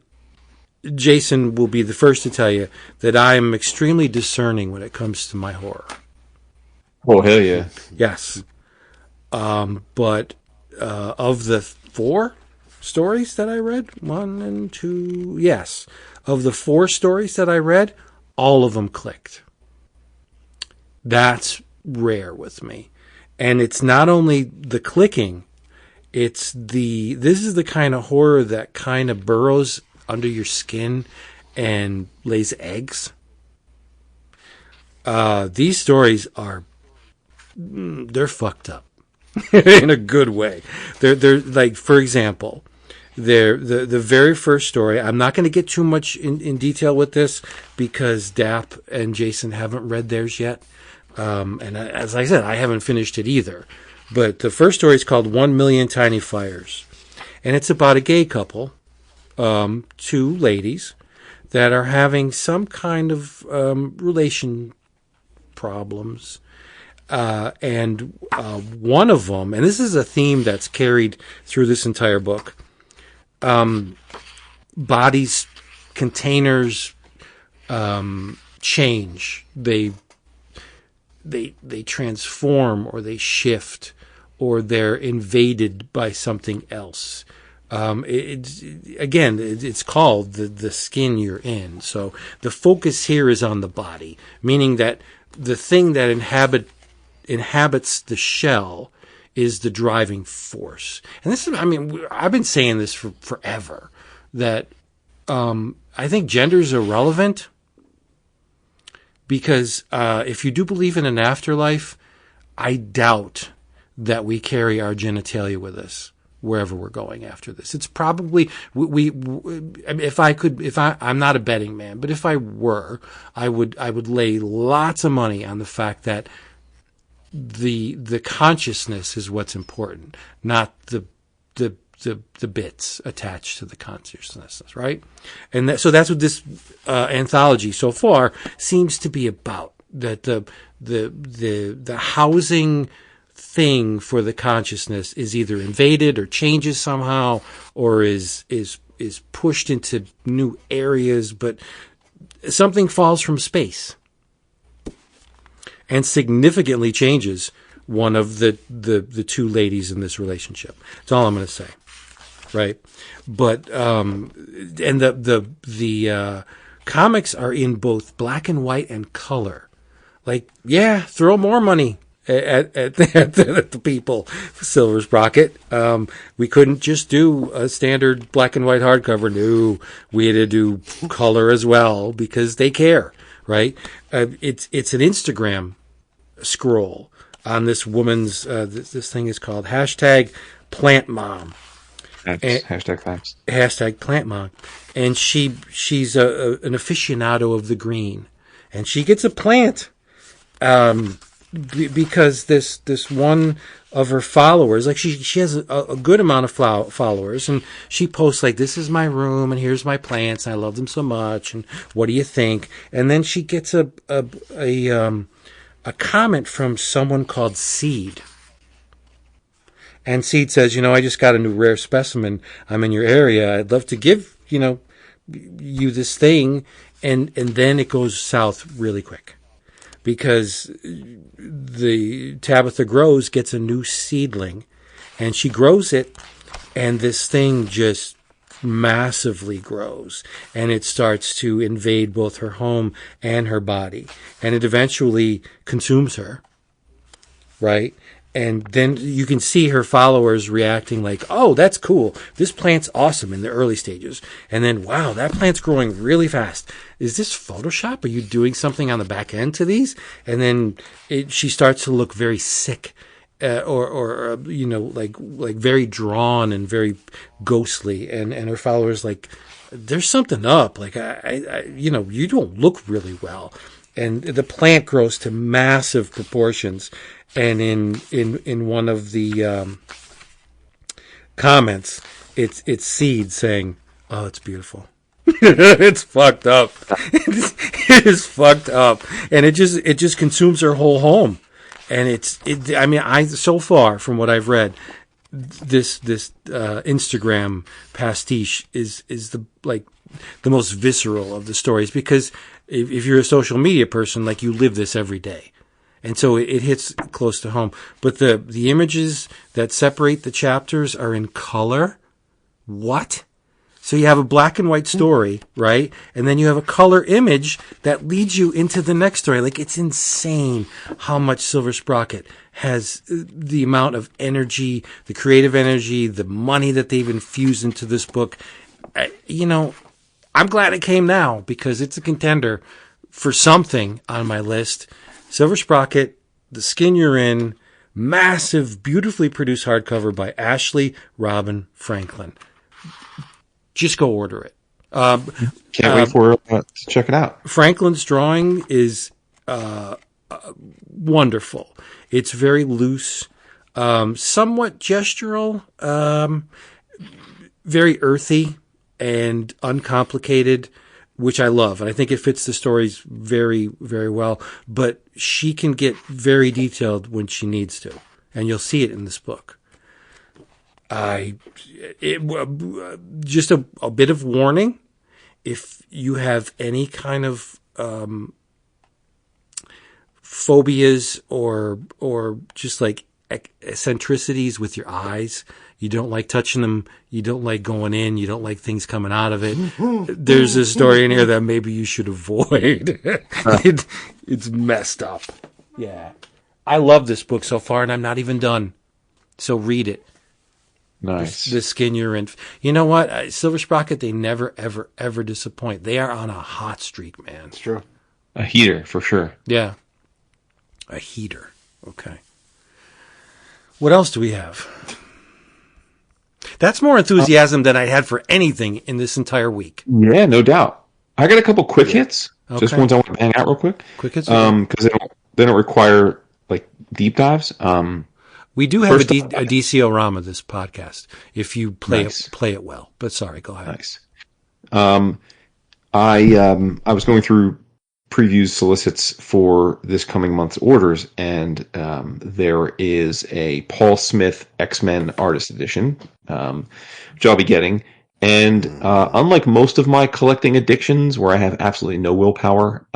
Jason will be the first to tell you that I am extremely discerning when it comes to my horror. Oh, hell yeah. Yes. But of the 4 stories that I read, 1 and 2, yes. Of the 4 stories that I read, all of them clicked. That's rare with me. And it's not only the clicking, this is the kind of horror that kind of burrows under your skin and lays eggs. These stories they're fucked up in a good way. They're like, for example, the very first story. I'm not going to get too much in detail with this because Dap and Jason haven't read theirs yet. And as I said, I haven't finished it either. But the first story is called 1 Million Tiny Fires. And it's about a gay couple, 2 ladies, that are having some kind of relation problems. And one of them, and this is a theme that's carried through this entire book, bodies, containers change. They transform, or they shift, or they're invaded by something else. It's called the skin you're in. So the focus here is on the body, meaning that the thing that inhabits the shell is the driving force. And this is, I've been saying this for forever, that I think gender is irrelevant. Because if you do believe in an afterlife, I doubt that we carry our genitalia with us wherever we're going after this. It's probably I'm not a betting man, but if I were, I would lay lots of money on the fact that the consciousness is what's important, not the bits attached to the consciousness, right? And so that's what this anthology so far seems to be about. That the housing thing for the consciousness is either invaded or changes somehow, or is pushed into new areas, but something falls from space and significantly changes one of the 2 ladies in this relationship. That's all I'm going to say. Right, but and the comics are in both black and white and color. Like, yeah, throw more money at the people, Silver Sprocket. We couldn't just do a standard black and white hardcover. No, we had to do color as well because they care. Right, it's an Instagram scroll on this woman's. This thing is called #PlantMom. Hashtag facts. Hashtag plant mom. And she's an aficionado of the green. And she gets a plant because this one of her followers, like she has a good amount of followers, and she posts like, this is my room and here's my plants and I love them so much and what do you think? And then she gets a comment from someone called Seed. And Seed says, I just got a new rare specimen. I'm in your area. I'd love to give, you this thing. And then it goes south really quick because the Tabitha Grows gets a new seedling and she grows it. And this thing just massively grows and it starts to invade both her home and her body. And it eventually consumes her. Right? And then you can see her followers reacting like, oh, that's cool. This plant's awesome in the early stages. And then, wow, that plant's growing really fast. Is this Photoshop? Are you doing something on the back end to these? And then she starts to look very sick or very drawn and very ghostly. And her followers like, there's something up. Like, you don't look really well. And the plant grows to massive proportions. And in one of the comments, it's Seed saying, Oh, it's beautiful. It's fucked up. It is fucked up, and it just consumes her whole home. And so far from what I've read, this Instagram pastiche is the most visceral of the stories, because if you're a social media person, like, you live this every day. And so it hits close to home. But the images that separate the chapters are in color. What? So you have a black and white story, right? And then you have a color image that leads you into the next story. Like, it's insane how much Silver Sprocket has, the amount of energy, the creative energy, the money that they've infused into this book. I'm glad it came now, because it's a contender for something on my list. Silver Sprocket, The Skin You're In, massive, beautifully produced hardcover by Ashley Robin Franklin. Just go order it. Can't wait for to check it out. Franklin's drawing is wonderful. It's very loose, somewhat gestural, very earthy and uncomplicated, which I love. And I think it fits the stories very, very well. But she can get very detailed when she needs to. And you'll see it in this book. Just a bit of warning. If you have any kind of phobias or just like eccentricities with your eyes, you don't like touching them, you don't like going in, you don't like things coming out of it, there's a story in here that maybe you should avoid. It's messed up. Yeah. I love this book so far, and I'm not even done. So read it. Nice. The Skin You're In. You know what? Silver Sprocket, they never, ever, ever disappoint. They are on a hot streak, man. It's true. A heater, for sure. Yeah. A heater. Okay. What else do we have? That's more enthusiasm than I had for anything in this entire week. Yeah, no doubt. I got a couple quick hits. Okay. Just ones I want to bang out real quick. Quick hits? Because they don't require like deep dives. We do have a DC O-Rama, this podcast, if you play it well. But sorry, go ahead. Nice. I was going through previews solicits for this coming month's orders, and there is a Paul Smith X-Men Artist Edition, which I'll be getting. And unlike most of my collecting addictions, where I have absolutely no willpower,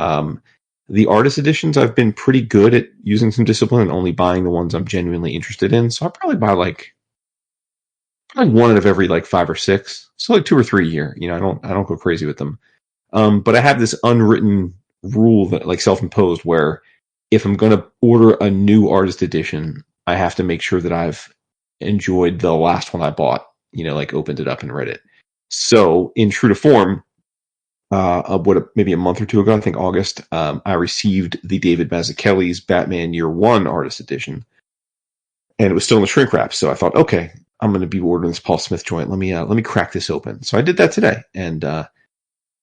the artist editions, I've been pretty good at using some discipline and only buying the ones I'm genuinely interested in. So I'll probably buy probably one out of every 5 or 6. So 2 or 3 a year. I don't go crazy with them. But I have this unwritten rule that self-imposed, where if I'm going to order a new artist edition, I have to make sure that I've enjoyed the last one I bought, opened it up and read it. So in true to form, maybe a month or two ago, I think August, I received the David Mazzucchelli's Batman Year One Artist Edition, and it was still in the shrink wrap. So I thought, okay, I'm going to be ordering this Paul Smith joint. Let me crack this open. So I did that today, and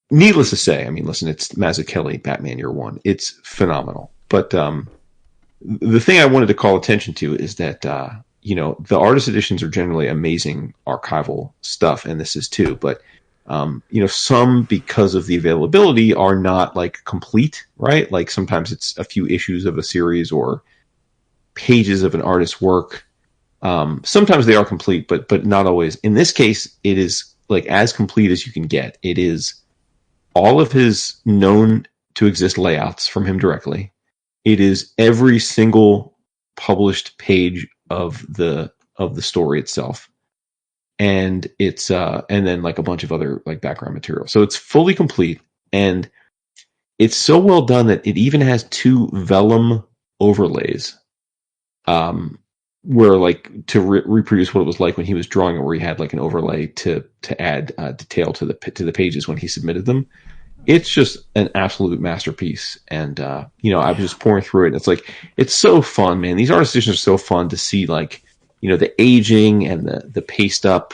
needless to say, listen, it's Mazzucchelli Batman Year One. It's phenomenal. But the thing I wanted to call attention to is that the artist editions are generally amazing archival stuff, and this is too. But some, because of the availability, are not complete, right? Sometimes it's a few issues of a series or pages of an artist's work. Sometimes they are complete, but not always. In this case, it is as complete as you can get. It is all of his known to exist layouts from him directly. It is every single published page of the story itself. And it's and then a bunch of other background material. So it's fully complete, and it's so well done that it even has 2 vellum overlays, where to reproduce what it was like when he was drawing it, where he had an overlay to add detail to the pages when he submitted them. It's just an absolute masterpiece, and I was just pouring through it. And it's so fun, man. These artist editions are so fun to see, the aging and the paste up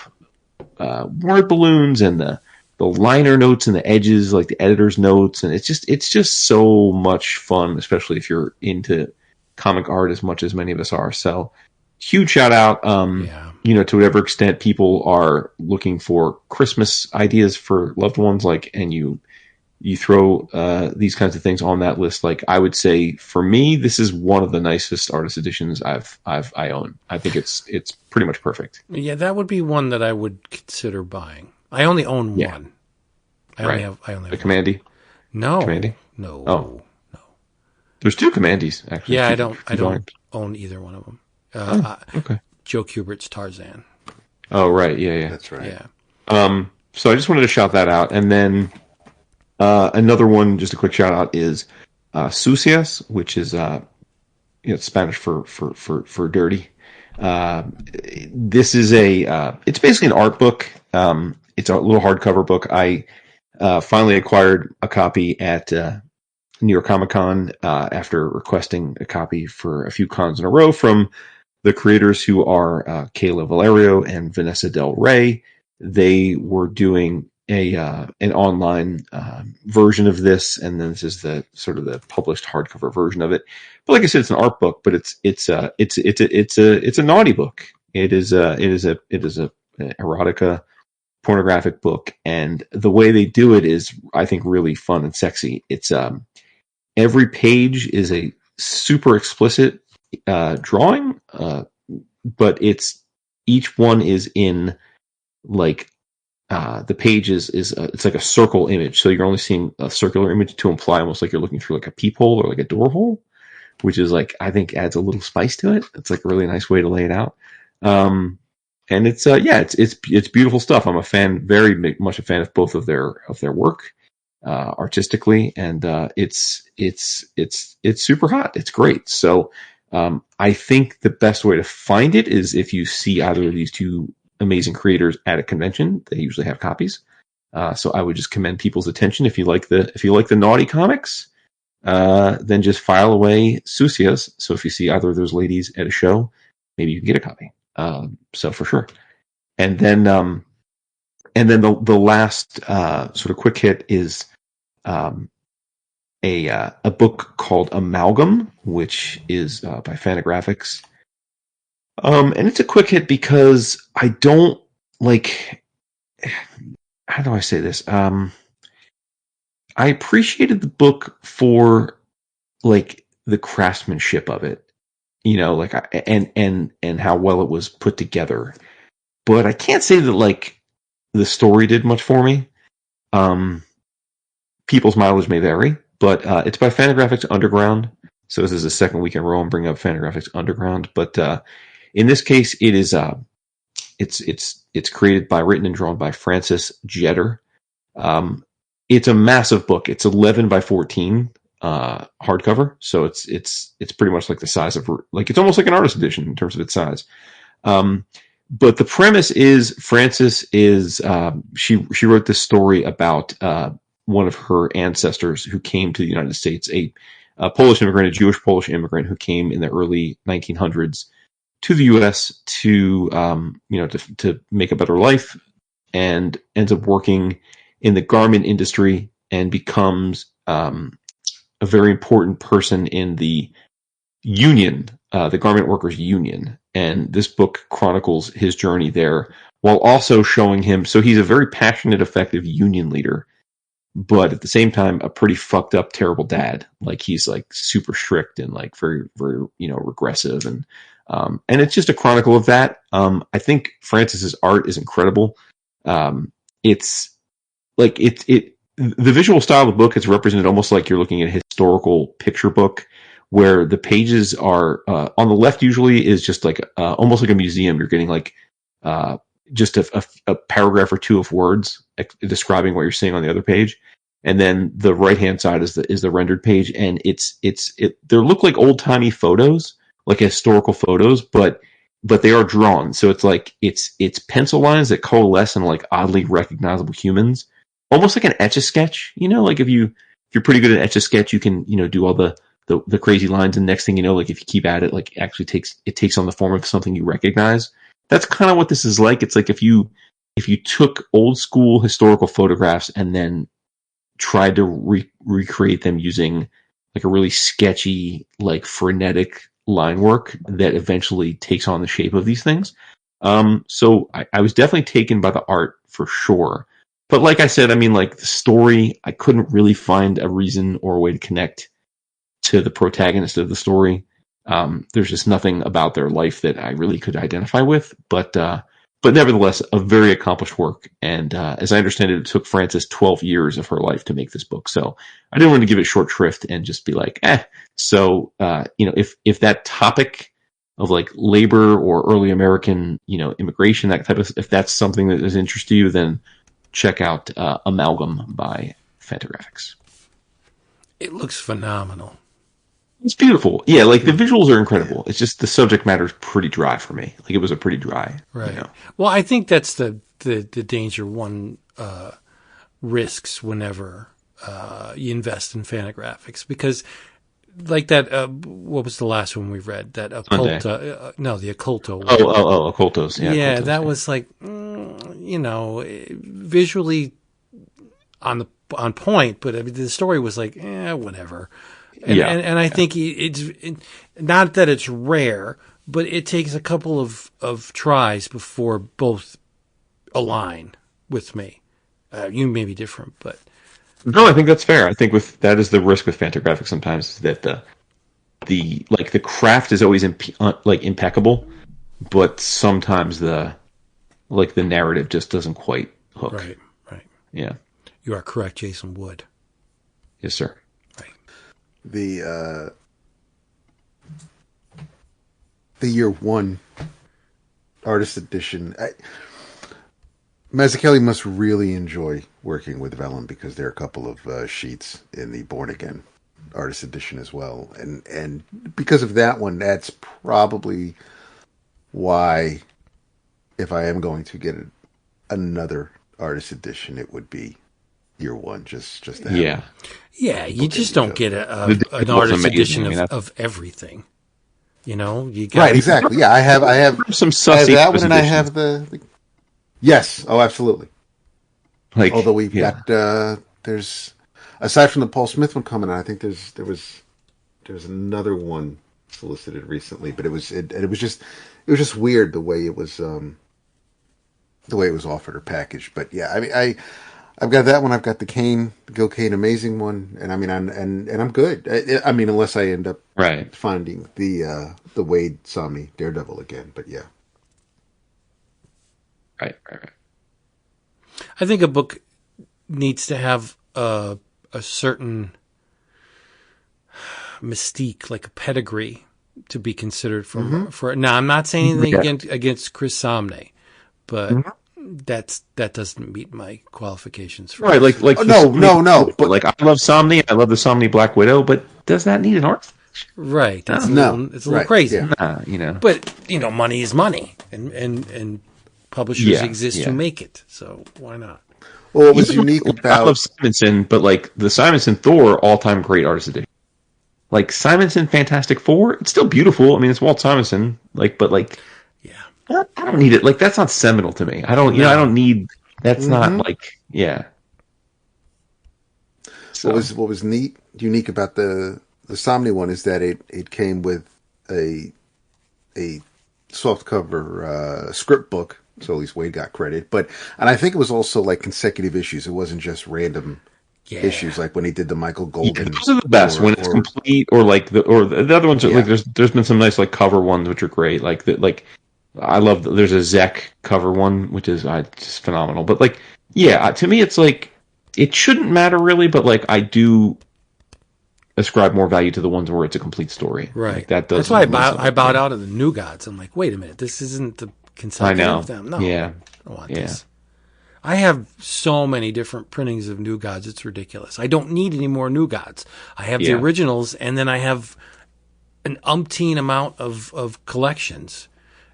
word balloons and the liner notes and the edges, the editor's notes, and it's just so much fun, especially if you're into comic art as much as many of us are. So huge shout out. to whatever extent people are looking for Christmas ideas for loved ones, like, and you throw these kinds of things on that list, like, I would say for me, this is one of the nicest artist editions I own. I think it's pretty much perfect. Yeah, that would be one that I would consider buying. I only own Yeah. one. I only have The one. Commandy? No. Commandy? No. Oh. No. There's 2 Commandies, actually. Yeah, I Two don't own either one of them. okay. Joe Kubert's Tarzan. Oh, right. Yeah. That's right. Yeah. So I just wanted to shout that out. And then another one, just a quick shout out, is Sucias, which is it's Spanish for dirty. This is it's basically an art book. It's a little hardcover book. I finally acquired a copy at New York Comic Con after requesting a copy for a few cons in a row from the creators who are Keyla, Valerio, and Vanesa Del Rey. They were doing an online version of this, and then this is the sort of the published hardcover version of it. But like I said, it's an art book, but it's a naughty book. It is a erotica pornographic book, and the way they do it is, I think, really fun and sexy. It's every page is a super explicit drawing, but each one is in like the page is it's like a circle image, so you're only seeing a circular image to imply almost like you're looking through like a peephole or like a door hole, which is like, I think, adds a little spice to it. It's like a really nice way to lay it out. And it's beautiful stuff. I'm a fan, very much a fan of both of their work artistically, and it's super hot. It's great. So I think the best way to find it is if you see either of these two amazing creators at a convention. They usually have copies. So I would just commend people's attention. If you like the naughty comics, then just file away Sucias. So if you see either of those ladies at a show, maybe you can get a copy. So for sure. And then the last sort of quick hit is a book called Amalgam, which is by Fantagraphics. And it's a quick hit because I don't like, how do I say this? I appreciated the book for like the craftsmanship of it, like, and how well it was put together. But I can't say that like the story did much for me. People's mileage may vary, but it's by Fantagraphics Underground. So this is the second week in a row I'm bringing up Fantagraphics Underground. But in this case, it is it's created by, written and drawn by Francis Jetter. It's a massive book. It's 11 by 14 hardcover, so it's pretty much like the size of, like, it's almost like an artist edition in terms of its size. But the premise is Frances is she wrote this story about one of her ancestors who came to the United States, a Polish immigrant, a Jewish Polish immigrant who came in the early 1900s to the U.S. to make a better life, and ends up working in the garment industry and becomes a very important person in the union, the Garment Workers Union. And this book chronicles his journey there while also showing him, so he's a very passionate, effective union leader, but at the same time, a pretty fucked up, terrible dad. Like, he's like super strict and like very, very, regressive. And it's just a chronicle of that. I think Francis's art is incredible. It's like, the visual style of the book is represented almost like you're looking at a historical picture book, where the pages are, on the left usually is just like, almost like a museum. You're getting like, just a paragraph or two of words describing what you're seeing on the other page. And then the right-hand side is the rendered page. And they look like old-timey photos, like historical photos, but they are drawn. So it's like, it's pencil lines that coalesce in like oddly recognizable humans, almost like an Etch-a-Sketch, like if you're pretty good at Etch-a-Sketch, you can, do all the crazy lines. And next thing you know, like if you keep at it, like actually takes on the form of something you recognize. That's kind of what this is like. It's like if you took old school historical photographs and then tried to recreate them using like a really sketchy, like frenetic line work that eventually takes on the shape of these things. So I was definitely taken by the art for sure. But like I said, I mean, like the story, I couldn't really find a reason or a way to connect to the protagonist of the story. There's just nothing about their life that I really could identify with. But nevertheless, a very accomplished work. And as I understand it, it took Frances 12 years of her life to make this book. So I didn't want to give it short shrift and just be like, eh. So, if that topic of like labor or early American, immigration, that type of, if that's something that is interest to you, then check out Amalgam by Fantagraphics. It looks phenomenal. It's beautiful. Yeah, like the visuals are incredible. It's just the subject matter is pretty dry for me. Like it was a pretty dry. Right. Well, I think that's the danger one risks whenever you invest in Fantagraphics, because like that, what was the last one we read? That Occulta, the Occulto. Occultos. Yeah, Occultos, that was like, visually on point, but I mean, the story was like, whatever. And I think it's not that it's rare, but it takes a couple of tries before both align with me. You may be different, but. No, I think that's fair. I think that is the risk with Fantagraphics sometimes, is that the craft is always impeccable, but sometimes the narrative just doesn't quite hook. Right. Yeah. You are correct, Jason Wood. Yes, sir. Right. The year one artist edition. Mazzucchelli must really enjoy working with Vellum, because there are a couple of sheets in the Born Again artist edition as well, and because of that one, that's probably why, if I am going to get another artist edition, it would be year one. Just to have you just don't get an artist edition of everything. You got right, exactly. Yeah, I have some I have that one, and I have the yes. Oh, absolutely. Like, although we've got there's, aside from the Paul Smith one coming out, I think there was another one solicited recently, but it was just weird the way it was offered or packaged. But yeah, I mean, I've got that one. I've got the Gil Kane Amazing one, and I mean, and I'm good. I mean, unless I end up finding the Wade Sami Daredevil again. But yeah, right. I think a book needs to have a certain mystique, like a pedigree, to be considered for. Now, I'm not saying anything against Chris Samnee, but that doesn't meet my qualifications for like no. But like, I love Samnee. I love the Samnee Black Widow, but does that need an art? Right. That's it's a little crazy. Yeah. But money is money, and publishers exist to make it. So why not? Well, what was unique about, I love Simonson, but like the Simonson Thor all-time great artist edition. Like Simonson Fantastic Four, it's still beautiful. I mean, it's Walt Simonson. I don't need it. Like, that's not seminal to me. I don't. I don't need. That's not like. Yeah. So. What was unique about the Samnee one is that it came with a soft cover script book, so at least Wade got credit. And I think it was also like consecutive issues. It wasn't just random issues like when he did the Michael Golden. Those are the best when it's complete, or the other ones are like there's been some nice like cover ones which are great. I love there's a Zek cover one which is just phenomenal. But to me it's like it shouldn't matter really, but like I do ascribe more value to the ones where it's a complete story. Right. Like, that's why I bowed out of the New Gods. I'm like, wait a minute, this isn't the consecutive of them. No, yeah. I don't want this. I have so many different printings of New Gods, it's ridiculous. I don't need any more New Gods. I have the originals, and then I have an umpteen amount of collections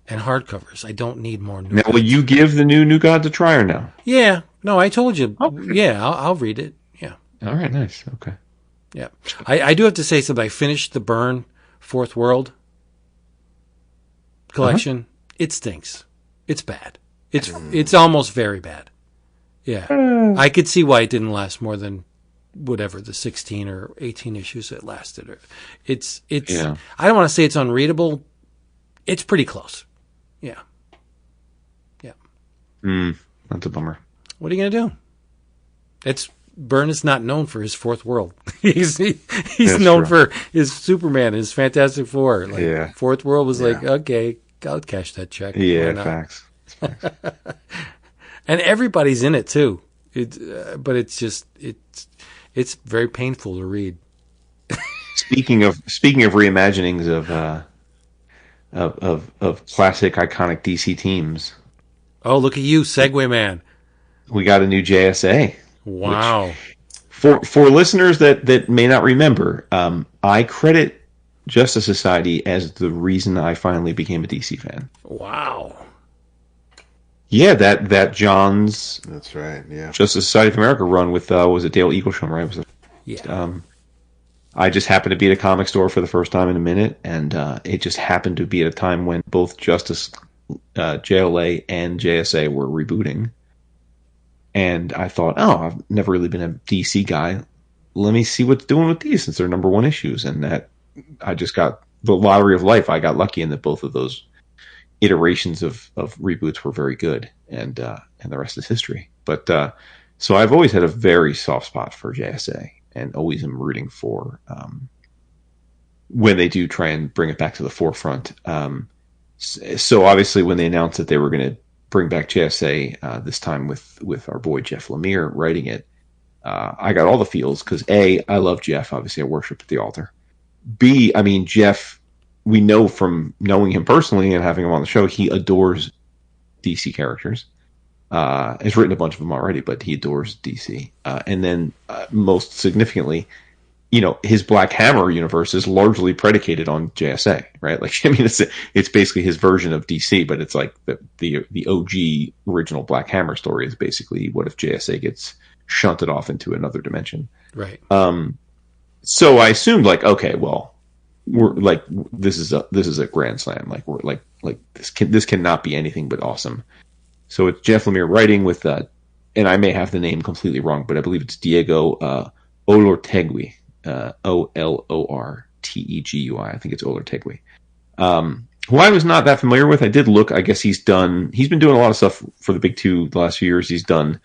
and hardcovers. I don't need more New Gods. Now, will you give the New Gods a try or no? Yeah. No, I told you. Okay. Yeah, I'll read it. Yeah. All right, nice. Okay. Yeah. I do have to say something. I finished the Byrne Fourth World collection. It stinks. It's bad. It's almost very bad. Yeah. I could see why it didn't last more than whatever, the 16 or 18 issues it lasted. It's I don't want to say it's unreadable. It's pretty close. Yeah. That's a bummer. What are you going to do? Byrne is not known for his Fourth World. he's known for his Superman, his Fantastic Four. Like, Fourth World was like, okay, I'll cash that check. Yeah, facts. And everybody's in it too. But it's very painful to read. Speaking of reimaginings of classic iconic DC teams. Oh, look at you, Segway Man. We got a new JSA. Wow. For listeners that may not remember, I credit Justice Society as the reason I finally became a DC fan. Wow. Yeah, that John's. That's right. Yeah. Justice Society of America run with was it Dale Eaglesham, right? I just happened to be at a comic store for the first time in a minute, and it just happened to be at a time when both Justice JLA and JSA were rebooting. And I thought, I've never really been a DC guy. Let me see what's doing with these since they're number one issues. And that I just got the lottery of life. I got lucky in that both of those iterations of reboots were very good, and the rest is history. But so I've always had a very soft spot for JSA, and always am rooting for when they do try and bring it back to the forefront. So obviously, when they announced that they were going to bring back JSA this time with our boy Jeff Lemire writing it, I got all the feels because A, I love Jeff. Obviously, I worship at the altar. B, I mean, Jeff, we know from knowing him personally and having him on the show, he adores DC characters. He's written a bunch of them already, but he adores DC. And then most significantly, his Black Hammer universe is largely predicated on JSA, right? Like, I mean, it's basically his version of DC, but it's like the OG original Black Hammer story is basically what if JSA gets shunted off into another dimension. Right. So I assumed like, okay, well, we're like, this is a grand slam. Like we're like this cannot be anything but awesome. So it's Jeff Lemire writing with, and I may have the name completely wrong, but I believe it's Diego Olortegui. Olortegui. I think it's Olortegui. Who I was not that familiar with. I did look. I guess he's been doing a lot of stuff for the big two the last few years. He's done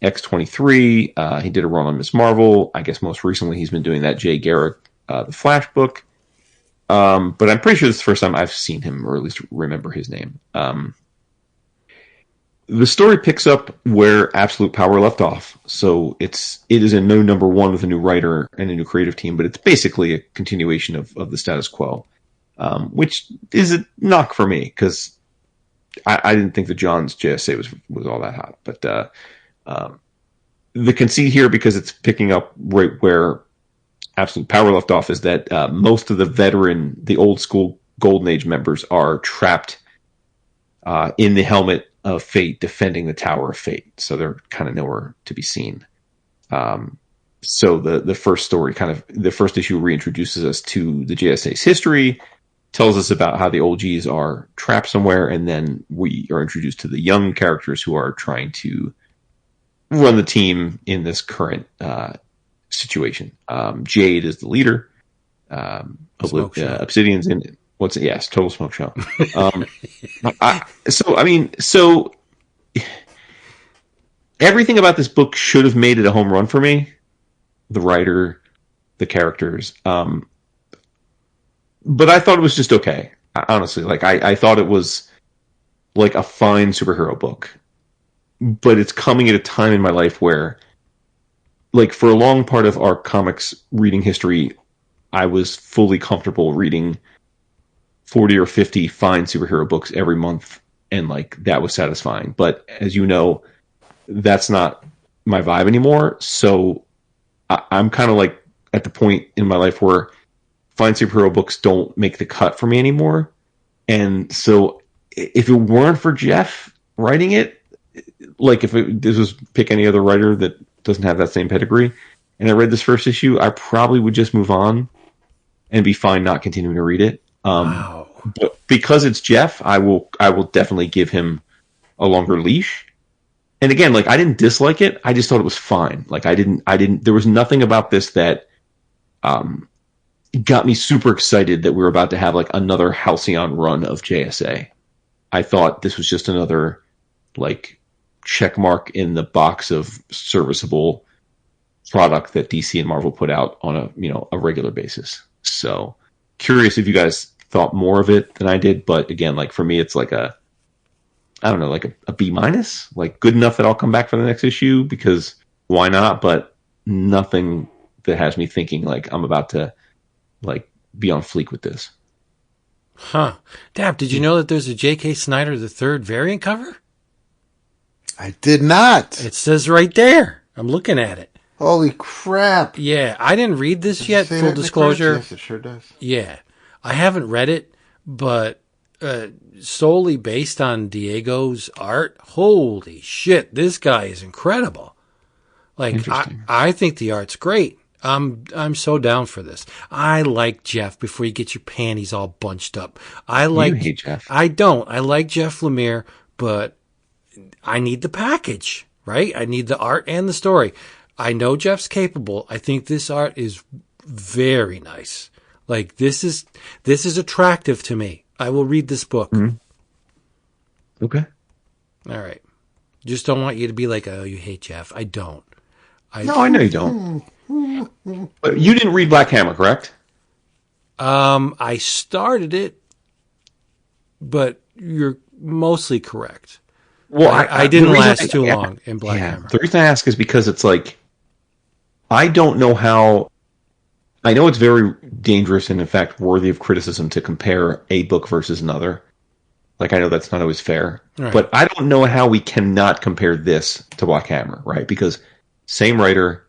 X-23. He did a run on Ms. Marvel. I guess most recently he's been doing that Jay Garrick, the Flash book. But I'm pretty sure this is the first time I've seen him, or at least remember his name. The story picks up where Absolute Power left off. So it is a no number one with a new writer and a new creative team, but it's basically a continuation of the status quo, which is a knock for me because I didn't think that John's JSA was all that hot. But the conceit here, because it's picking up right where Absolute Power left off, is that most of the old school Golden Age members are trapped in the helmet of Fate, defending the Tower of Fate. So they're kind of nowhere to be seen. So the first story, the first issue, reintroduces us to the JSA's history, tells us about how the OGs are trapped somewhere, and then we are introduced to the young characters who are trying to run the team in this current situation. Jade is the leader. Obsidian's in it. What's it? Yes, total smoke show. So everything about this book should have made it a home run for me. The writer, the characters. But I thought it was just okay. Honestly, I thought it was like a fine superhero book. But it's coming at a time in my life where, like, for a long part of our comics reading history, I was fully comfortable reading 40 or 50 fine superhero books every month, and like that was satisfying. But as you know, that's not my vibe anymore. So I'm kind of like at the point in my life where fine superhero books don't make the cut for me anymore. And so if it weren't for Jeff writing it, like this was pick any other writer that doesn't have that same pedigree, and I read this first issue, I probably would just move on and be fine not continuing to read it. Wow. But because it's Jeff, I will definitely give him a longer leash. And again, like, I didn't dislike it. I just thought it was fine. Like, there was nothing about this that got me super excited that we were about to have like another halcyon run of JSA. I thought this was just another like check mark in the box of serviceable product that DC and Marvel put out on a regular basis. So curious if you guys thought more of it than I did, but again, like for me, it's like a B minus, like good enough that I'll come back for the next issue because why not? But nothing that has me thinking like I'm about to like be on fleek with this. Huh. Dap, did you know that there's a J.K. Snyder III variant cover? I did not. It says right there. I'm looking at it. Holy crap. Yeah, I didn't read this Does it yet, say full that in the disclosure. credits? Yes, it sure does. Yeah. I haven't read it, but solely based on Diego's art, holy shit, this guy is incredible. Like, I think the art's great. I'm so down for this. I like Jeff before you get your panties all bunched up. You hate Jeff. I don't. I like Jeff Lemire, but I need the package, right? I need the art and the story. I know Jeff's capable. I think this art is very nice. Like this is attractive to me. I will read this book. Mm-hmm. Okay. All right. Just don't want you to be like, oh, you hate Jeff. I don't. No, I know you don't. But you didn't read Black Hammer, correct? I started it, but you're mostly correct. Well, I didn't last too long in Black Hammer. The reason I ask is because it's like, I don't know how. I know it's very dangerous and, in fact, worthy of criticism to compare a book versus another. Like, I know that's not always fair. Right. But I don't know how we cannot compare this to Black Hammer, right? Because same writer,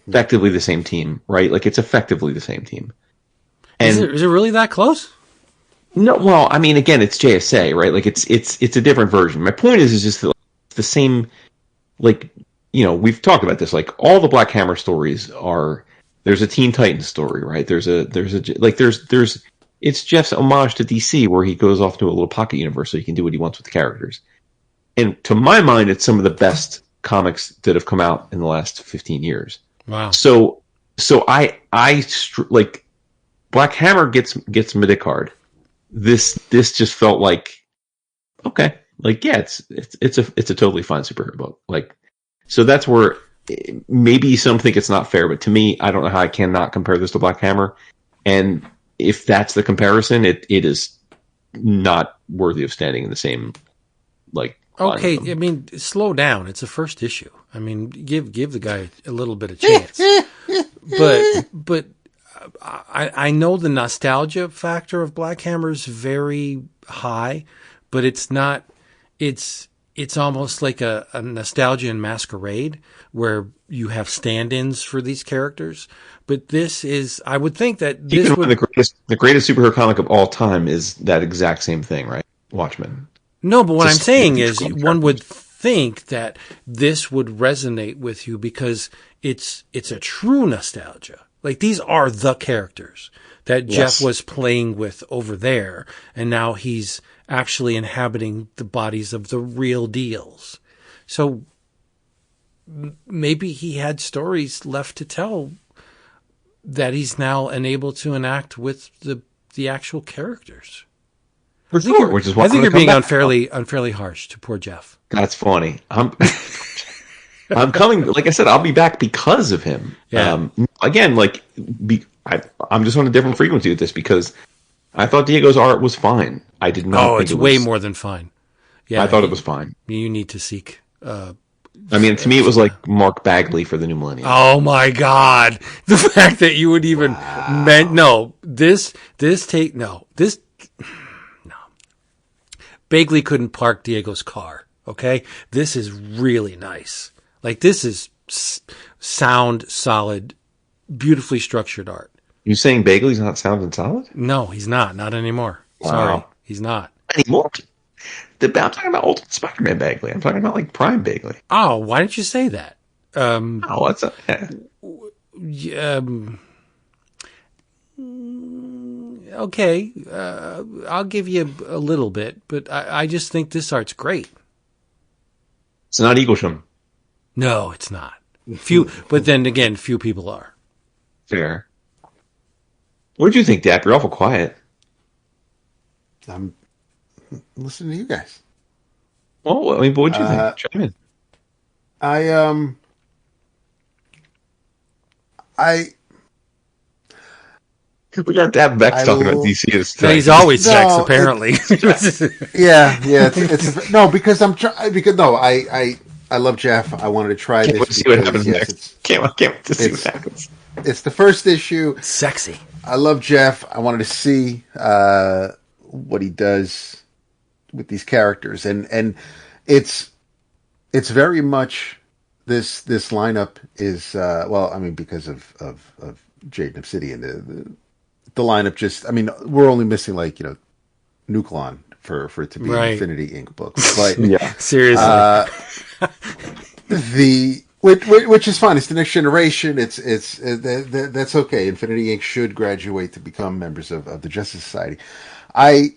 effectively the same team, right? Like, it's effectively the same team. And is it really that close? No, well, I mean, again, it's JSA, right? Like, it's a different version. My point is just that like, the same, like, we've talked about this. Like, all the Black Hammer stories are. There's a Teen Titans story, right? There's it's Jeff's homage to DC where he goes off to a little pocket universe so he can do what he wants with the characters. And to my mind, it's some of the best comics that have come out in the last 15 years. Wow. So I like Black Hammer gets Midicard. This just felt like, okay, like, yeah, it's a totally fine superhero book. Like, so that's where maybe some think it's not fair, but to me, I don't know how I cannot compare this to Black Hammer. And if that's the comparison, it is not worthy of standing in the same, like. Okay, I mean, slow down. It's a first issue. I mean, give the guy a little bit of chance. but I know the nostalgia factor of Black Hammer is very high, but it's not. It's almost like a nostalgia in masquerade where you have stand-ins for these characters. But this is, I would think that this would... The greatest superhero comic of all time is that exact same thing, right? Watchmen. No, but what I'm saying is one would think that this would resonate with you because it's a true nostalgia. Like, these are the characters that Jeff was playing with over there, and now he's actually inhabiting the bodies of the real deals. So maybe he had stories left to tell that he's now unable to enact with the actual characters. For sure, which is why I think you're being unfairly harsh to poor Jeff. That's funny. I'm coming. Like I said, I'll be back because of him. Yeah. Again, like I'm just on a different frequency with this because I thought Diego's art was fine. I did not. Oh, it's way more than fine. Yeah, I thought it was fine. You need to seek. I mean, to me, it was like Mark Bagley for the New Millennium. Oh my God! The fact that you would even this Bagley couldn't park Diego's car. Okay, this is really nice. Like, this is sound, solid, beautifully structured art. You saying Bagley's not sound and solid? No, he's not. Not anymore. Wow. Sorry, he's not anymore. I'm talking about Ultimate Spider-Man Bagley. I'm talking about like Prime Bagley. Oh, why did you say that? What's up? Okay, I'll give you a little bit, but I just think this art's great. It's not Eaglesham. No, it's not. But then again, few people are. Fair. What did you think, Dap? You're awful quiet. I'm listening to you guys. Oh, I mean, what would you think? Chime in. I We got to have Bex talking about DC this No, time. he's always sex, No, apparently. yeah. It's no, because I'm trying. Because no, I love Jeff. I wanted to try Can't this wait to see what because happens yes, next. Can't wait to see what it's happens. it's the first issue. Sexy. I love Jeff. I wanted to see what he does with these characters, and it's very much this lineup is well, I mean, because of Jade and Obsidian, the lineup just, I mean, we're only missing like Nucleon for it to be an Right. Infinity Inc. book, but Yeah. Seriously. which is fine. It's the next generation. That's okay. Infinity Inc. should graduate to become members of the Justice Society. I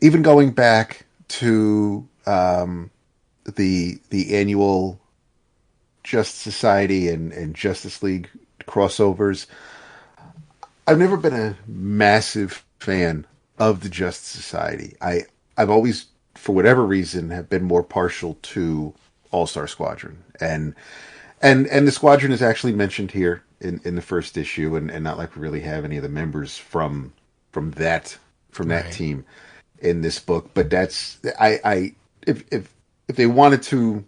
even going back to the annual Justice Society and Justice League crossovers. I've never been a massive fan of the Justice Society. I've always, for whatever reason, have been more partial to All-Star Squadron, and the Squadron is actually mentioned here in the first issue, and not like we really have any of the members from that Right. team in this book. But that's if they wanted to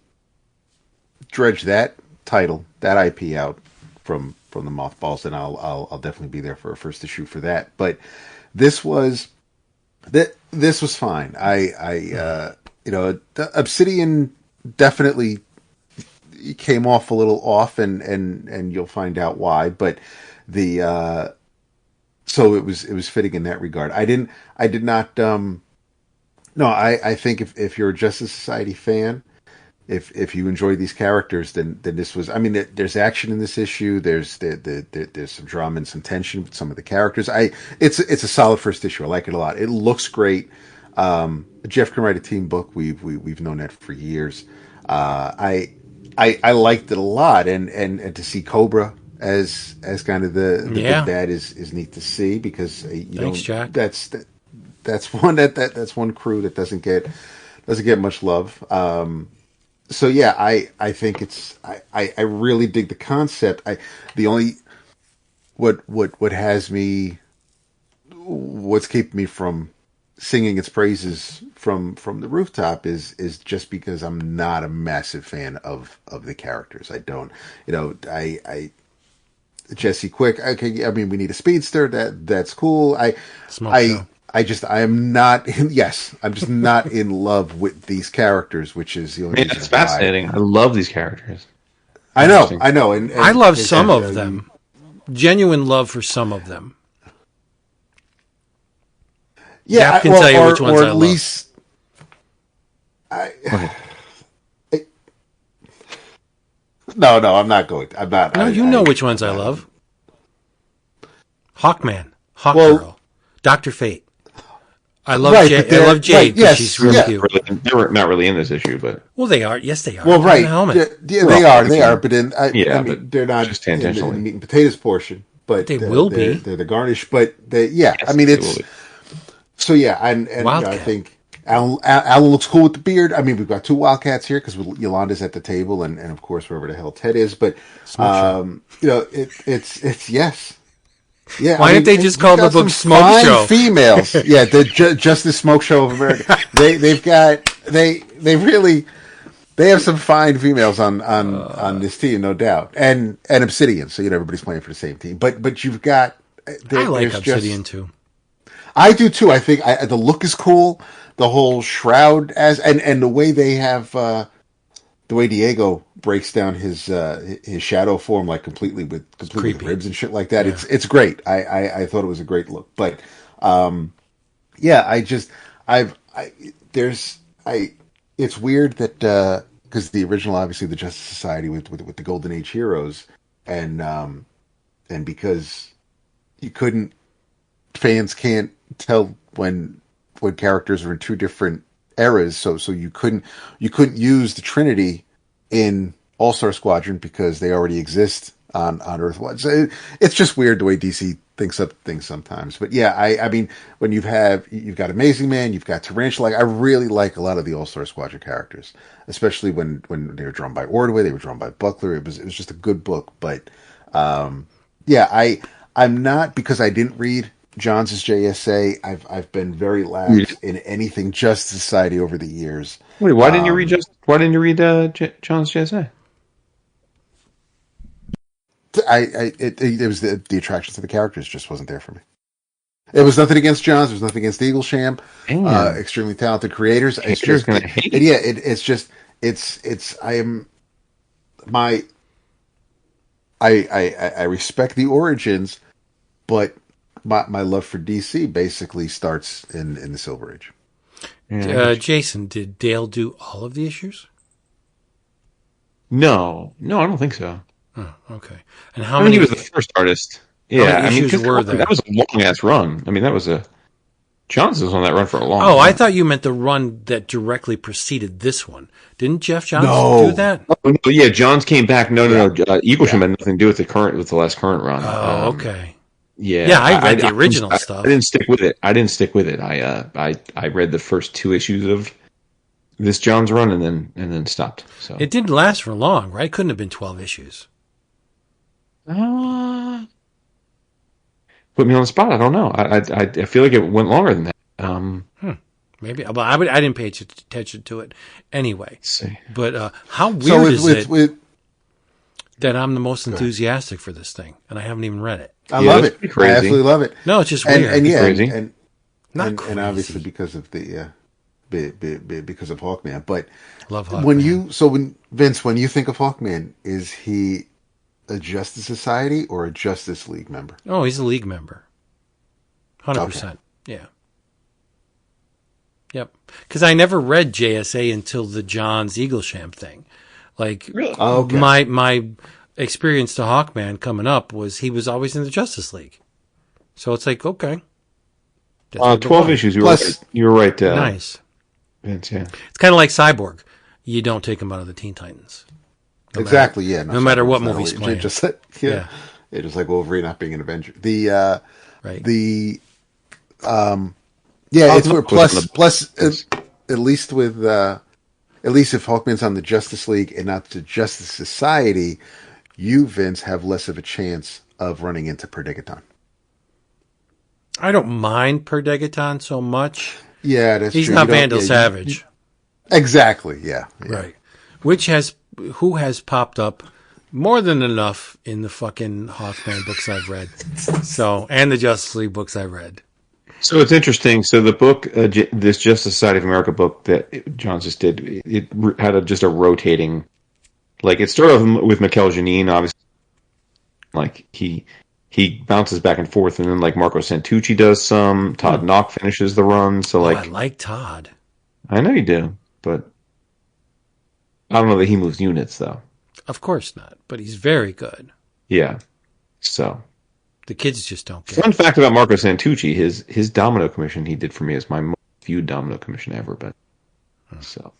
dredge that title, that IP out from the mothballs, then I'll definitely be there for a first issue for that. But this was fine. The Obsidian definitely came off a little off, and you'll find out why. But so it was fitting in that regard. I did not. No, I think if you're a Justice Society fan, if you enjoy these characters, then this was. I mean, there's action in this issue. There's some drama and some tension with some of the characters. It's a solid first issue. I like it a lot. It looks great. Jeff can write a team book. We've known that for years. I liked it a lot, and to see Cobra as kind of the big bad is neat to see, because Thanks, Jack. That's one crew that doesn't get much love. So yeah, I think I really dig the concept. The only what has me, what's keeping me from singing its praises from the rooftop is just because I'm not a massive fan of the characters. I don't, I Jesse Quick. Okay, I mean, we need a speedster. That's cool. I am not in, yes, I'm just not in love with these characters, which is the only Man, reason that's why. fascinating. I love these characters. I know, and I love some of them. Genuine love for some of them. Yeah, Jeff can tell you which ones I at love. least No, I'm not going. I'm not. No, you know which ones I love. Hawkman, Well- Hawkgirl, Dr. Fate. I love Right, Jade. but I love Jade right, because yes, she's really yeah. cute. They were not really in this issue, but Well, they are. Yes, they are. Well, On right, the helmet. yeah, Well, they are, but I mean, but they're not just in the tangentially. meat and potatoes portion. But They will be. They're the garnish, but yeah. yes, I mean, they it's will be. so yeah, and I Wildcat. think Alan looks cool with the beard. I mean, we've got two Wildcats here because Yolanda's at the table, and of course wherever the hell Ted is. But it's yes. Yeah, Why didn't they just call the book some Smoke fine Show? Females, yeah, the Justice Smoke Show of America. They have some fine females on this team, no doubt, and Obsidian. So everybody's playing for the same team. But you've got. I like Obsidian too. I do too. I think the look is cool. The whole shroud and the way they have the way Diego breaks down his shadow form like completely with creepy. ribs and shit like that. Yeah. It's great. I thought it was a great look. But yeah, it's weird that because the original, obviously, the Justice Society with the Golden Age heroes, and because fans can't tell when characters are in two different eras, so you couldn't use the Trinity in All-Star Squadron because they already exist on Earth One. So it's just weird the way DC thinks up things sometimes. But yeah, I mean, when you've got Amazing Man, you've got Tarantula. Like, I really like a lot of the All Star Squadron characters, especially when they were drawn by Ordway, they were drawn by Buckler. It was just a good book. But yeah, I'm not, because I didn't read Johns' JSA. I've been very lax in anything Justice Society over the years. Wait, why didn't you read John's JSA? It was the attraction to the characters just wasn't there for me. It was nothing against Johns. It was nothing against Eaglesham. Extremely talented creators. It's just, I respect the origins, but my love for DC basically starts in the Silver Age. Jason, did Dale do all of the issues? No, I don't think so. Oh, okay. And how many? He was the first artist. Yeah, how many issues were there? That was a long ass run. I mean, Johnston was on that run for a long time. Oh, I thought you meant the run that directly preceded this one. Didn't Jeff Johns do that? Oh, no, yeah, Johns came back. No. Eaglesham had nothing to do with the last current run. Oh, okay. Yeah, I read the original stuff. I didn't stick with it. I read the first 2 issues of this Johns run and then stopped. So it didn't last for long, right? It couldn't have been 12 issues. Put me on the spot. I don't know. I feel like it went longer than that. Maybe, but I didn't pay attention to it anyway. Let's see. But how weird is it that I'm the most enthusiastic for this thing, and I haven't even read it? I love it. I absolutely love it. No, it's just weird. And crazy. And obviously because of the because of Hawkman. But love Hawkman. When you think of Hawkman, is he a Justice Society or a Justice League member? Oh, he's a League member. 100%. Okay. Yeah. Yep. Because I never read JSA until the Johns Eaglesham thing. Like, really? My experience to Hawkman coming up was he was always in the Justice League. So it's like, okay. 12 issues. You were right. Nice. Vince, yeah. It's kind of like Cyborg. You don't take him out of the Teen Titans. No matter what movie's playing. Just like Wolverine not being an Avenger. It's weird. Plus, at least if Hawkman's on the Justice League and not the Justice Society, you, Vince, have less of a chance of running into Perdigaton. I don't mind Perdigaton so much. Yeah, that's He's true. not Vandal Savage. Exactly. Yeah. Right. Who has popped up more than enough in the fucking Hawkman books I've read. And the Justice League books I've read. So it's interesting. So the book, this Justice Society of America book that John just did, it had just a rotating, like it started with Mikel Janin, obviously. Like he bounces back and forth, and then like Marco Santucci does some. Todd Knock finishes the run. So like, I like Todd. I know you do, but I don't know that he moves units though. Of course not, but he's very good. Yeah. So the kids just don't get Fun fact about Marco Santucci, his domino commission he did for me is my most viewed domino commission ever, but so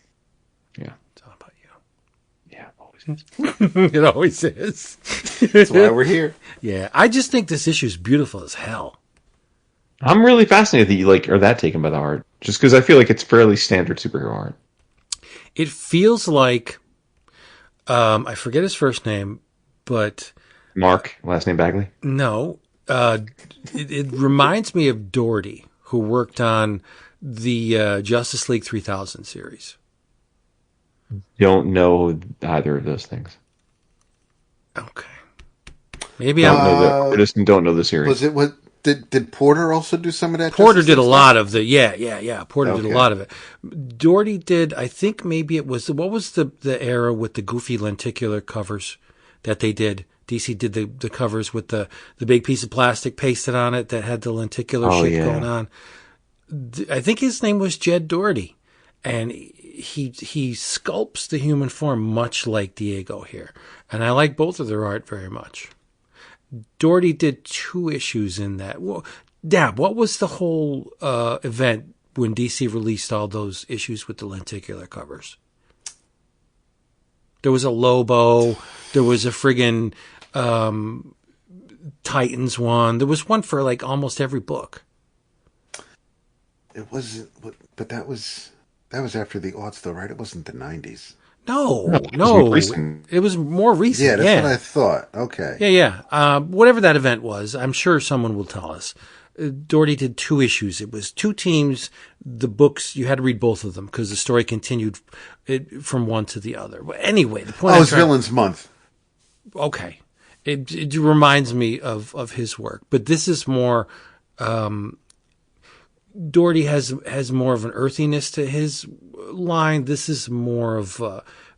yeah. It's all about you. Yeah, always is. It always is. That's why we're here. Yeah. I just think this issue is beautiful as hell. I'm really fascinated that you are that taken by the art. Just because I feel like it's fairly standard superhero art. It feels like I forget his first name, but Mark, last name Bagley? No. It reminds me of Doherty, who worked on the Justice League 3000 series. Don't know either of those things. Okay. Maybe I'm... don't know the artist and don't know the series. Was it Did Porter also do some of that? Porter did a lot of the Porter did a lot of it. Doherty did, I think maybe it was what was the era with the goofy lenticular covers that they did? DC did the covers with the big piece of plastic pasted on it that had the lenticular shit going on. I think his name was Jed Doherty, and he sculpts the human form much like Diego here, and I like both of their art very much. Doherty did 2 issues in that. Well, Dab, what was the whole event when DC released all those issues with the lenticular covers? There was a Lobo. There was a friggin' Titans one. There was one for like almost every book. It wasn't, but that was after the aughts, though, right? It wasn't the 90s. No, No, it was no, more recent. it was more recent. Yeah, that's yeah. what I thought. Okay. Yeah. Whatever that event was, I'm sure someone will tell us. Doherty did 2 issues. It was 2 teams. The books, you had to read both of them because the story continued from one to the other. But anyway, the point. Oh, it's Villains Month. Okay. It reminds me of his work, but this is more. Doherty has more of an earthiness to his line. This is more of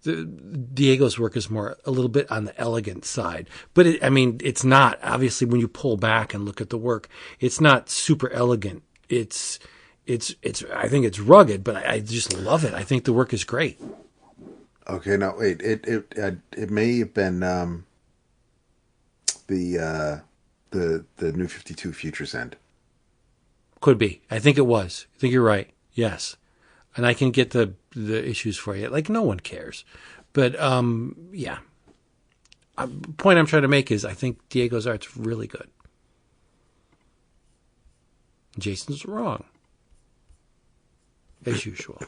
Diego's work is more a little bit on the elegant side. But it's not, obviously, when you pull back and look at the work, it's not super elegant. It's I think it's rugged, but I just love it. I think the work is great. Okay, now wait. It may have been the New 52 Futures End. Could be. I think it was. I think you're right. Yes. And I can get the issues for you. Like, no one cares. But, yeah. The point I'm trying to make is I think Diego's art's really good. Jason's wrong. As usual.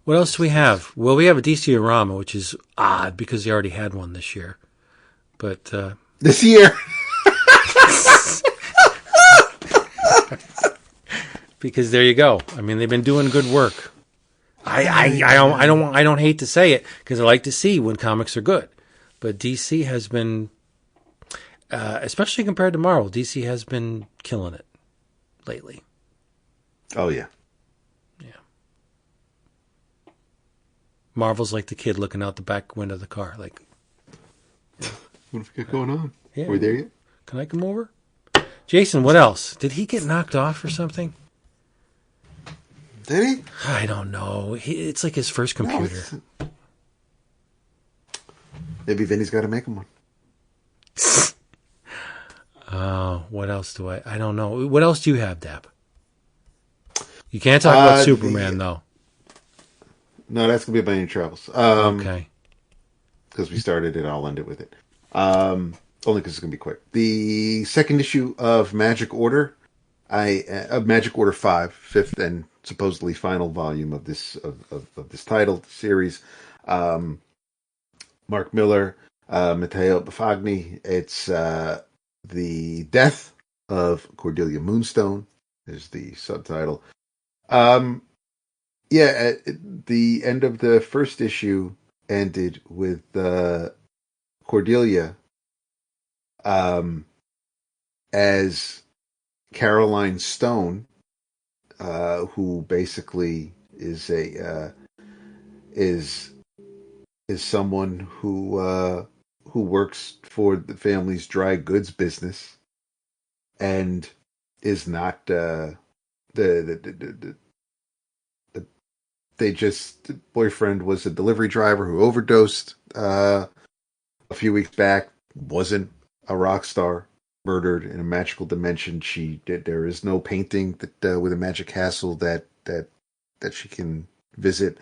What else do we have? Well, we have a DC O-Rama, which is odd because they already had one this year. But this year. Because there you go. I mean, they've been doing good work. I don't hate to say it because I like to see when comics are good, but DC has been, especially compared to Marvel, DC has been killing it lately. Oh yeah. Yeah. Marvel's like the kid looking out the back window of the car, like, what have we got going on? Yeah. Are we there yet? Can I come over? Jason, what else? Did he get knocked off or something? Did he? I don't know. It's like his first computer. No, maybe Vinny's got to make him one. What else do I don't know. What else do you have, Dap? You can't talk about Superman, though. No, that's going to be my new travels. Okay. Because we started it, I'll end it with it. Only because it's going to be quick. The second issue of Magic Order, Magic Order 5, fifth and supposedly final volume of this this title series. Mark Miller, Matteo Bafagni. It's the death of Cordelia Moonstone is the subtitle. At the end of the first issue ended with Cordelia as Caroline Stone, who basically is someone who works for the family's dry goods business and is not the boyfriend was a delivery driver who overdosed a few weeks back, wasn't a rock star, murdered in a magical dimension. There is no painting that with a magic castle that she can visit.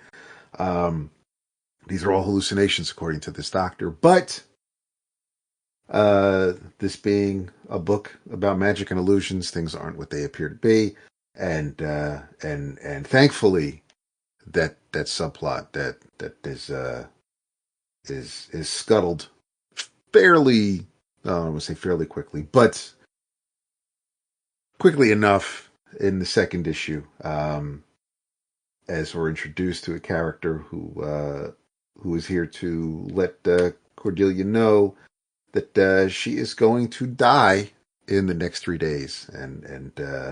These are all hallucinations according to this doctor, but this being a book about magic and illusions, things aren't what they appear to be, and thankfully that subplot that is scuttled fairly, I don't want to say fairly quickly, but quickly enough in the second issue, as we're introduced to a character who is here to let Cordelia know that she is going to die in the next 3 days,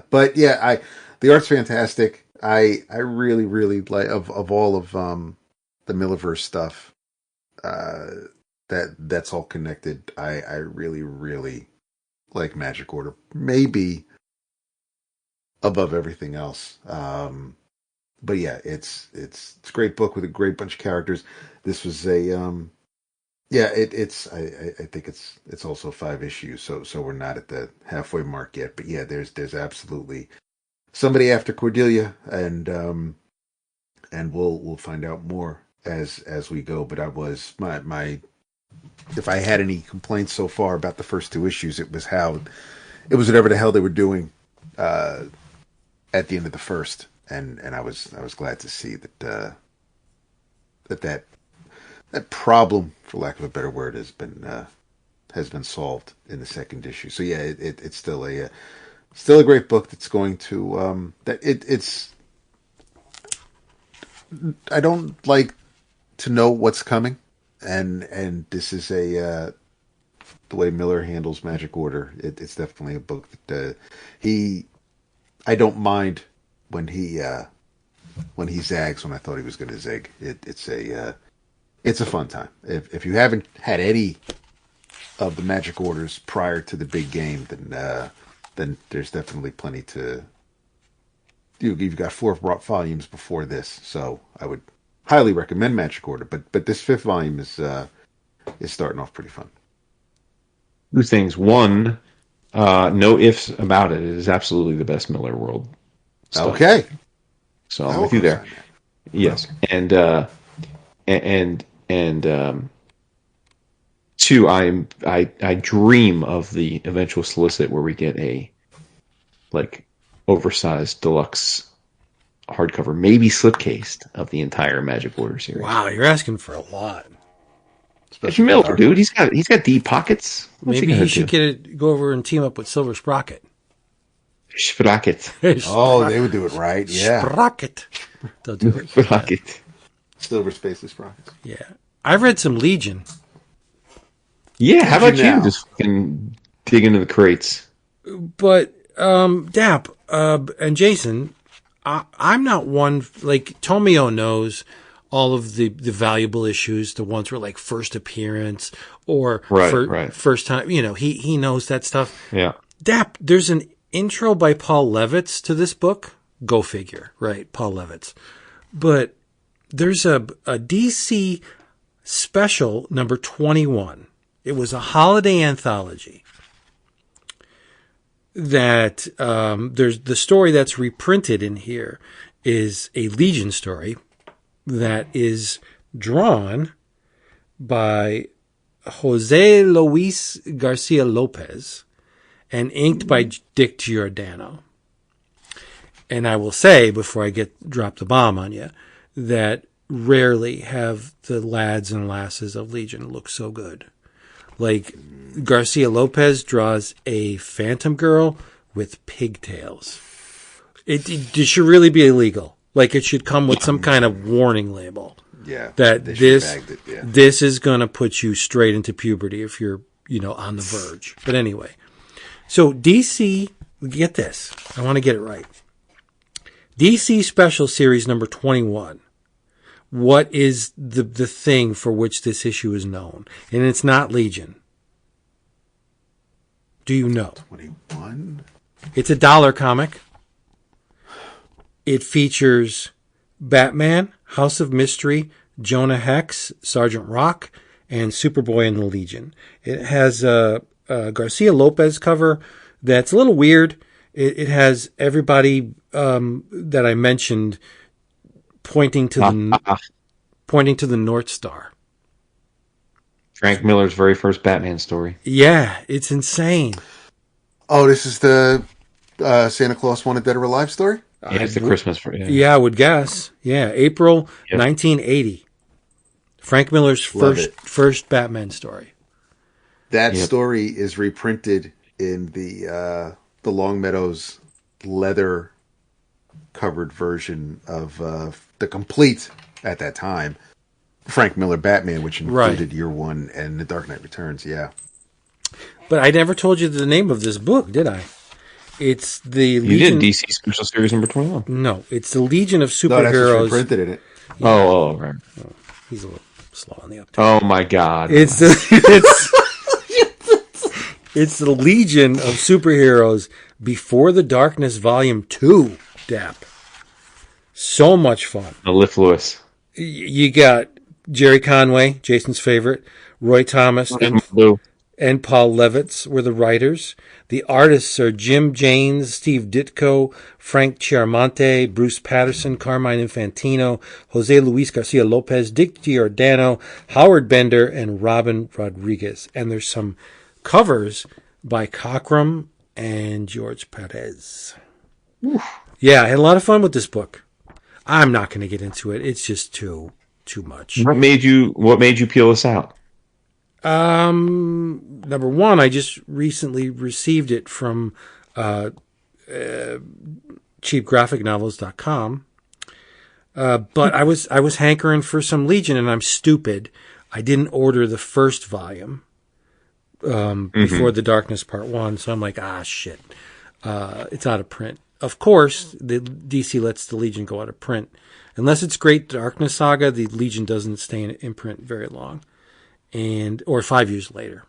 but yeah, the art's fantastic. I really, really like of all of the Millerverse stuff. That's all connected. I really, really like Magic Order. Maybe above everything else. But yeah, it's a great book with a great bunch of characters. This was a I think it's also 5 issues, so we're not at the halfway mark yet. But yeah, there's absolutely somebody after Cordelia, and we'll find out more as we go. But I was my if I had any complaints so far about the first two issues, it was whatever the hell they were doing at the end of the first, and I was glad to see that that problem, for lack of a better word, has been solved in the second issue. So yeah, it's still a great book that's going to it's. I don't like to know what's coming, and this is the way Miller handles Magic Order. It's definitely a book that I don't mind when he zags when I thought he was going to zig. It's a fun time. If you haven't had any of the Magic Orders prior to the big game, then there's definitely plenty to. You've got 4 volumes before this, so I would highly recommend Magic Order. But this 5th volume is starting off pretty fun. 2 things. One, no ifs about it. It is absolutely the best Miller World stuff. Okay. So I'm with you there. Yes. And 2, I dream of the eventual solicit where we get a oversized deluxe hardcover, maybe slipcased, of the entire Magic Order series. Wow, you're asking for a lot. It's Miller, dude. He's got deep pockets. Maybe he should go over and team up with Silver Sprocket. Sprocket. Oh, they would do it right. Yeah. Sprocket. They'll do it. Sprocket. Yeah. Silver Spaces Sprockets. Yeah. I've read some Legion. Yeah, how about you just fucking dig into the crates? But, Dap, and Jason, I'm not one, Tomio knows all of the valuable issues, the ones where first appearance or first time, he knows that stuff. Yeah. Dap, there's an intro by Paul Levitz to this book. Go figure, right? Paul Levitz. But there's a DC special number 21. It was a holiday anthology that there's the story that's reprinted in here is a Legion story that is drawn by Jose Luis Garcia Lopez and inked by Dick Giordano. And I will say, before I drop the bomb on you, that rarely have the lads and lasses of Legion look so good. Garcia Lopez draws a Phantom Girl with pigtails. It should really be illegal. It should come with some kind of warning label. Yeah. That this is going to put you straight into puberty if you're, on the verge. But anyway. So DC, get this. I want to get it right. DC Special Series number 21. What is the thing for which this issue is known? And it's not Legion. Do you know? 21? It's a $1 comic. It features Batman, House of Mystery, Jonah Hex, Sergeant Rock, and Superboy and the Legion. It has a Garcia Lopez cover that's a little weird. It has everybody that I mentioned pointing to the North Star. Frank Miller's very first Batman story. Yeah, it's insane. Oh, this is the Santa Claus Wanted Dead or Alive story? Yeah, it's the Christmas for Yeah, I would guess. Yeah, April 1980. Frank Miller's first Batman story. That story is reprinted in the Longmeadows leather covered version of the complete, at that time, Frank Miller Batman, which included Year One and The Dark Knight Returns. Yeah. But I never told you the name of this book, did I? It's the Legion. You did DC Special Series number 21. No, it's the Legion of Superheroes. No, that's reprinted in it. Yeah. Oh, right. Oh, he's a little slow on the uptake. Oh my God! It's the Legion of Superheroes Before the Darkness Volume 2. Dap. So much fun. Mellifluous. You got Jerry Conway, Jason's favorite, Roy Thomas, and Paul Levitz were the writers. The artists are Jim Janes, Steve Ditko, Frank Chiaramonte, Bruce Patterson, Carmine Infantino, Jose Luis Garcia Lopez, Dick Giordano, Howard Bender, and Robin Rodriguez. And there's some covers by Cockrum and George Perez. Oof. Yeah, I had a lot of fun with this book. I'm not going to get into it. It's just too much. What made you peel this out? Number one, I just recently received it from cheapgraphicnovels.com. But I was hankering for some Legion, and I'm stupid. I didn't order the first volume before The Darkness Part 1, so I'm like, shit. It's out of print. Of course, the DC lets the Legion go out of print. Unless it's Great Darkness Saga, the Legion doesn't stay in print very long. Or 5 years later.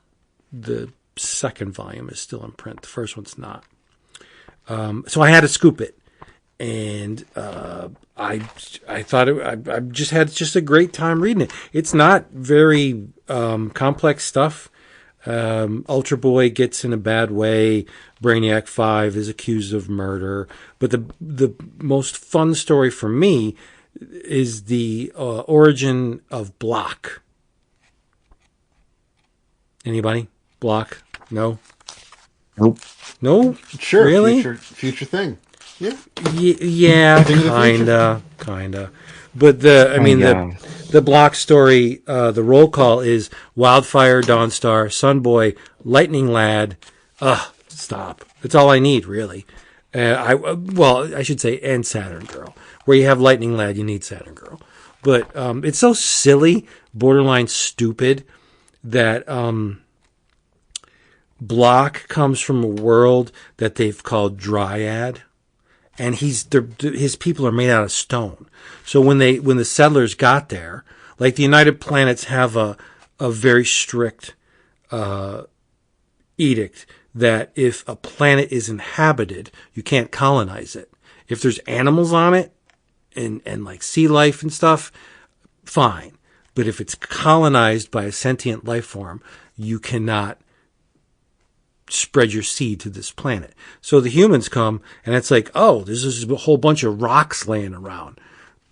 The second volume is still in print. The first one's not. So I had to scoop it. And I thought I just had a great time reading it. It's not very complex stuff. Ultra Boy gets in a bad way. Brainiac 5 is accused of murder. But the most fun story for me is the origin of Block. Anybody? Block? No? Nope. No? Sure. Really? Future thing. Yeah. Yeah, kinda. But the Block story, the roll call is Wildfire, Dawnstar, Sunboy, Lightning Lad. Stop. That's all I need, really. I should say, and Saturn Girl. Where you have Lightning Lad, you need Saturn Girl. But it's so silly, borderline stupid, that Block comes from a world that they've called Dryad, and his people are made out of stone. So when the settlers got there, like the United Planets have a very strict edict that if a planet is inhabited, you can't colonize it. If there's animals on it and like sea life and stuff, fine. But if it's colonized by a sentient life form, you cannot spread your seed to this planet. So the humans come, and it's like, this is a whole bunch of rocks laying around.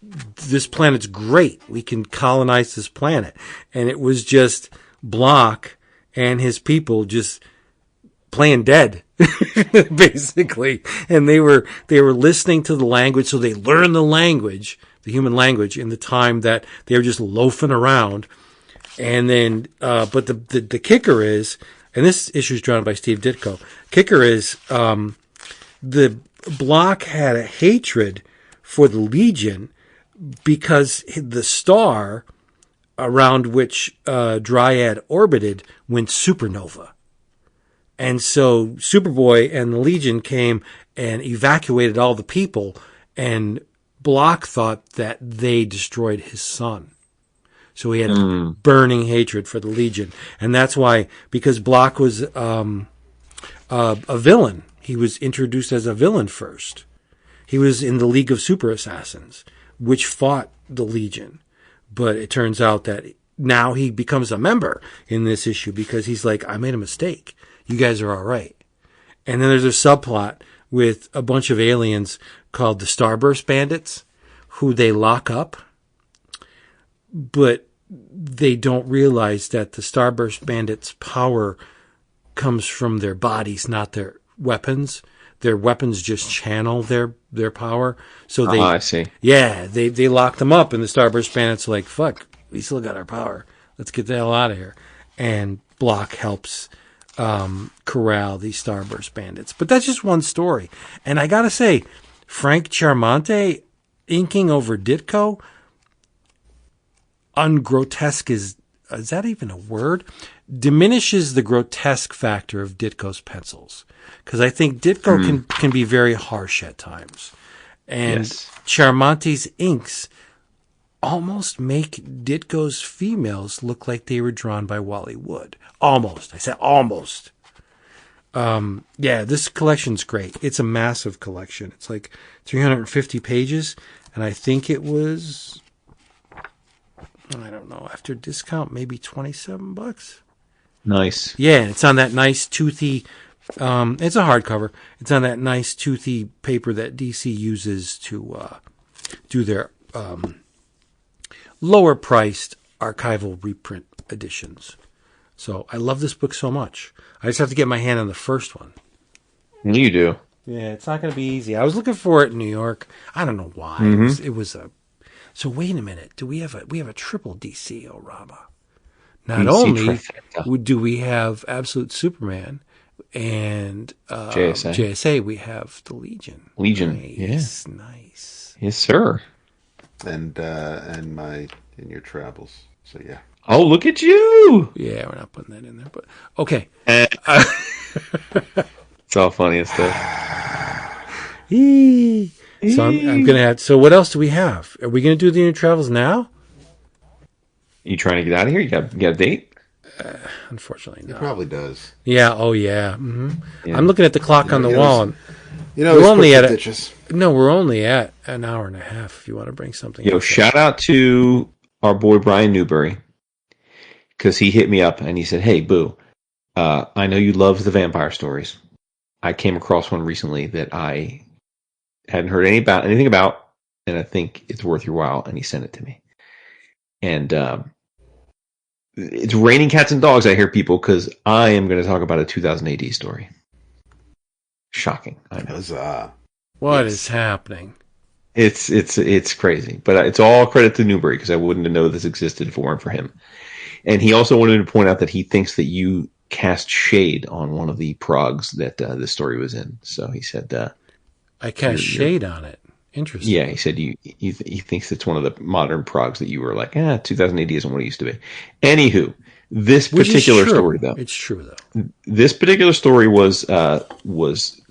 This planet's great. We can colonize this planet. And it was just Block and his people just playing dead, basically. And they were listening to the language, so they learned the language, the human language, in the time that they were just loafing around. And then, but the kicker is, and this issue is drawn by Steve Ditko. Kicker is, the Block had a hatred for the Legion because the star around which Dryad orbited went supernova. And so Superboy and the Legion came and evacuated all the people, and Block thought that they destroyed his son. So he had a burning hatred for the Legion. And that's why, because Block was a villain. He was introduced as a villain first. He was in the League of Super Assassins, which fought the Legion. But it turns out that now he becomes a member in this issue because he's like, I made a mistake. You guys are all right. And then there's a subplot with a bunch of aliens called the Starburst Bandits, who they lock up. But they don't realize that the Starburst Bandits' power comes from their bodies, not their weapons. Their weapons just channel their power. So they, I see. Yeah, they lock them up, and the Starburst Bandits are like, fuck, we still got our power. Let's get the hell out of here. And Block helps corral these Starburst Bandits. But that's just one story. And I gotta say, Frank Chiaramonte inking over Ditko, ungrotesque is that even a word? Diminishes the grotesque factor of Ditko's pencils. Because I think Ditko can be very harsh at times. And Chiaramonte's inks almost make Ditko's females look like they were drawn by Wally Wood. Almost. I said almost. This collection's great. It's a massive collection. It's like 350 pages. And I think it was, I don't know, after discount, maybe $27. Nice. Yeah, it's on that nice toothy. It's a hardcover. It's on that nice toothy paper that DC uses to do their lower priced archival reprint editions. So I love this book so much. I just have to get my hand on the first one. You do. Yeah, it's not going to be easy. I was looking for it in New York. I don't know why. Mm-hmm. It was a. So wait a minute. Do we have a triple DC O-Rama? Not DC only trifecta. do we have Absolute Superman and JSA. JSA, we have the Legion. Nice, nice. Yes, sir. And in your travels. So yeah. Oh, look at you! Yeah, we're not putting that in there, but okay. It's all funny and stuff. So I'm gonna have. So what else do we have? Are we gonna do the Inner Travels now? You trying to get out of here? You got a date? Unfortunately, no. It probably does. Yeah. Oh, yeah. Mm-hmm. Yeah. I'm looking at the clock on the wall. And We're only at ditches. No, we're only at an hour and a half. If you want to bring something. Yo, shout out to our boy Brian Newberry, because he hit me up and he said, "Hey, Boo, I know you love the vampire stories. I came across one recently that I hadn't heard anything about, and I think it's worth your while." And he sent it to me. And it's raining cats and dogs, I hear, people, because I am going to talk about a 2000 AD story. Shocking, I know. Huzzah. What is happening? It's crazy, but it's all credit to Newberry, because I wouldn't have known this existed if it weren't for him. And he also wanted to point out that he thinks that you cast shade on one of the progs that this story was in. So he said, I cast shade on it. Interesting. Yeah, he said he thinks it's one of the modern progs that you were like, 2000 AD isn't what it used to be. Anywho, this particular story, though. It's true, though. This particular story was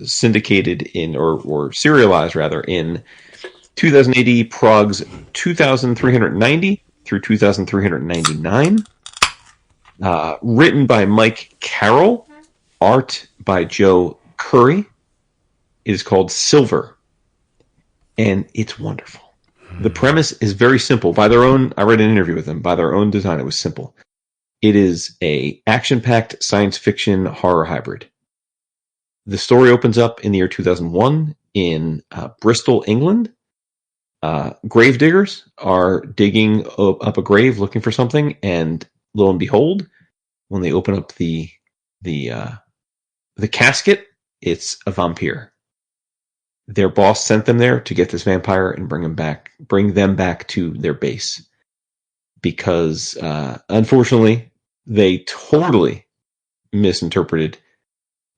syndicated or serialized, rather, in 2000 AD progs 2390 through 2399. Written by Mike Carroll. Art by Joe Curry. It is called Silver. And it's wonderful. The premise is very simple. I read an interview with them. By their own design, it was simple. It is a action-packed science fiction horror hybrid. The story opens up in the year 2001 in Bristol, England. Gravediggers are digging up a grave looking for something, and lo and behold, when they open up the casket, it's a vampire. Their boss sent them there to get this vampire and bring them back to their base. Because, unfortunately, they totally misinterpreted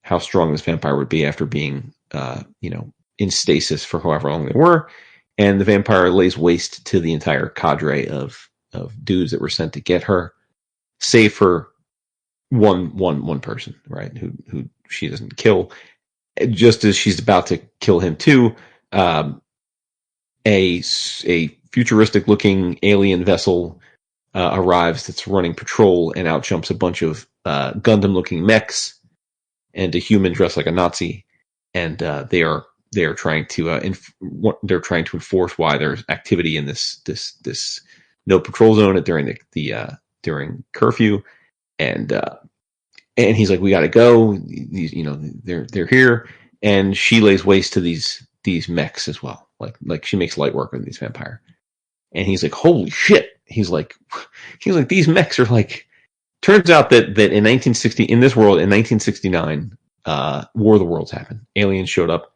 how strong this vampire would be after being, in stasis for however long they were. And the vampire lays waste to the entire cadre of dudes that were sent to get her, save for one person, right? Who she doesn't kill. Just as she's about to kill him too, a futuristic looking alien vessel arrives that's running patrol, and out jumps a bunch of Gundam looking mechs and a human dressed like a Nazi, and they are trying to enforce why there's activity in this no patrol zone during during curfew, and he's like, we got to go. They're here, and she lays waste to these mechs as well. Like she makes light work of these vampire, and he's like, holy shit. He's like, these mechs are like. Turns out that in 1960, in this world, in 1969, War of the Worlds happened. Aliens showed up,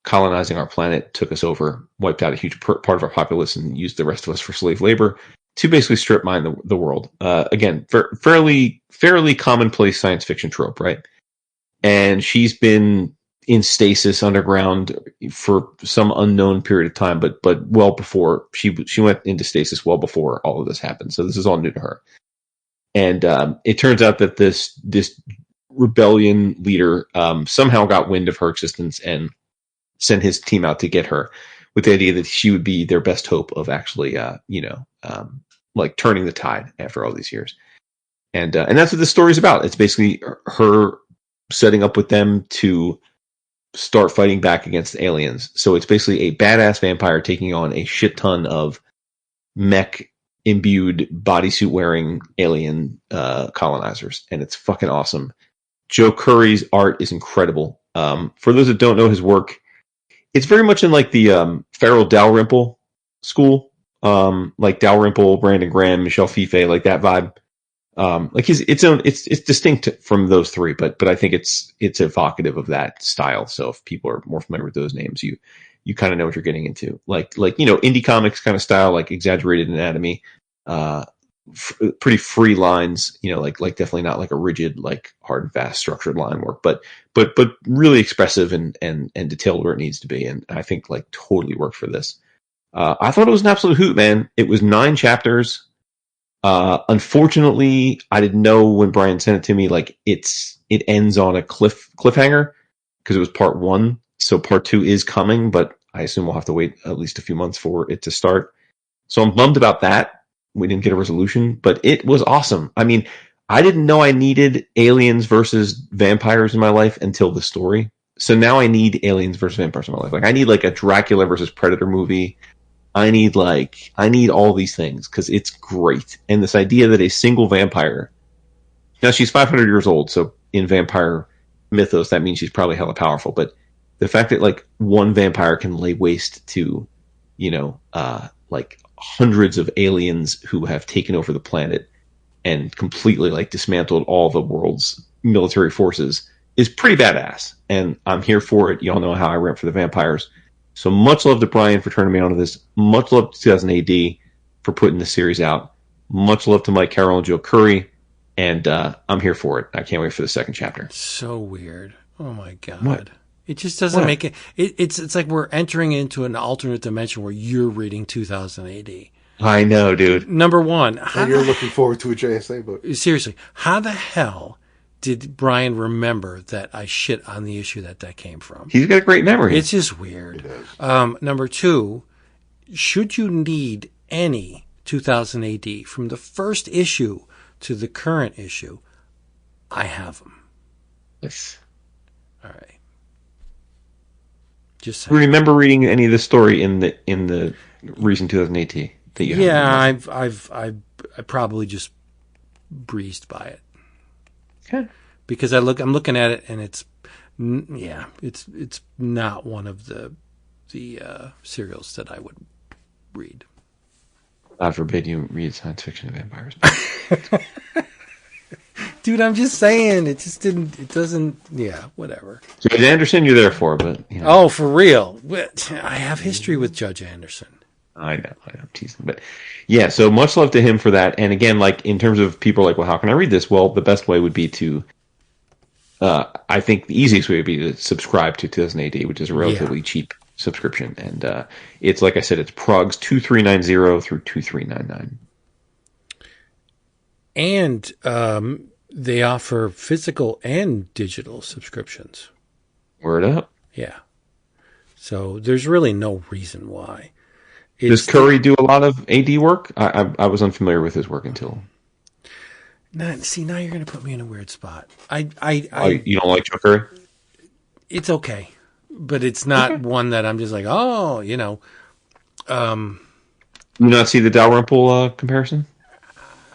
colonizing our planet, took us over, wiped out a huge part of our populace, and used the rest of us for slave labor to basically strip mine the world. Again, fairly commonplace science fiction trope, right? And she's been in stasis underground for some unknown period of time, but well before she went into stasis, well before all of this happened. So this is all new to her. And it turns out that this rebellion leader somehow got wind of her existence and sent his team out to get her, with the idea that she would be their best hope of actually, like turning the tide after all these years. And that's what this story is about. It's basically her setting up with them to start fighting back against the aliens. So it's basically a badass vampire taking on a shit ton of mech imbued bodysuit wearing alien colonizers, and it's fucking awesome. Joe Curry's art is incredible. For those that don't know his work, it's very much in like the Farrell Dalrymple school, like Dalrymple, Brandon Graham, Michelle Fife, like that vibe. Like it's distinct from those three, but I think it's evocative of that style. So if people are more familiar with those names, you kind of know what you're getting into. Like indie comics kind of style, like exaggerated anatomy, pretty free lines, like definitely not like a rigid, like hard and fast structured line work, but really expressive and detailed where it needs to be. And I think like totally worked for this. I thought it was an absolute hoot, man. It was 9 chapters. Unfortunately, I didn't know when Brian sent it to me, like it ends on a cliffhanger because it was part 1. So part 2 is coming, but I assume we'll have to wait at least a few months for it to start. So I'm bummed about that. We didn't get a resolution, but it was awesome. I mean, I didn't know I needed aliens versus vampires in my life until the story. So now I need aliens versus vampires in my life. Like I need like a Dracula versus Predator movie. I need all these things because it's great. And this idea that a single vampire, now she's 500 years old, so in vampire mythos, that means she's probably hella powerful. But the fact that like one vampire can lay waste to, like hundreds of aliens who have taken over the planet and completely like dismantled all the world's military forces is pretty badass. And I'm here for it. Y'all know how I rant for the vampires. So much love to Brian for turning me on to this. Much love to 2000 AD for putting the series out. Much love to Mike Carroll and Joe Curry. And I'm here for it. I can't wait for the second chapter. So weird. Oh my God. What? It just doesn't make it. It's like we're entering into an alternate dimension where you're reading 2000 AD. I know, dude. Number one. And you're looking forward to a JSA book. Seriously. How the hell did Brian remember that I shit on the issue that came from? He's got a great memory. It's just weird. Number two, should you need any 2000 AD from the first issue to the current issue, I have them. Yes. All right. Just saying. Remember reading any of the story in the recent 2018 that you have? Yeah, I probably just breezed by it. Okay. Because I'm looking at it and it's not one of the serials that I would read. God forbid you read science fiction of vampires. Dude, I'm just saying, whatever. Judge Anderson, you're there for, but Oh, for real? I have history with Judge Anderson. I know, I'm teasing, but yeah. So much love to him for that. And again, like in terms of people are like, well, how can I read this? Well, the best way would be to, I think the easiest way would be to subscribe to 2000 AD, which is a relatively cheap subscription. And it's like I said, it's Progs 2390 through 2399. And they offer physical and digital subscriptions. Word up. Yeah. So there's really no reason why. Does Curry do a lot of AD work? I was unfamiliar with his work until. Now you're going to put me in a weird spot. You don't like Joe Curry? It's okay, but it's not one that I'm just like, oh, You not see the Dalrymple comparison?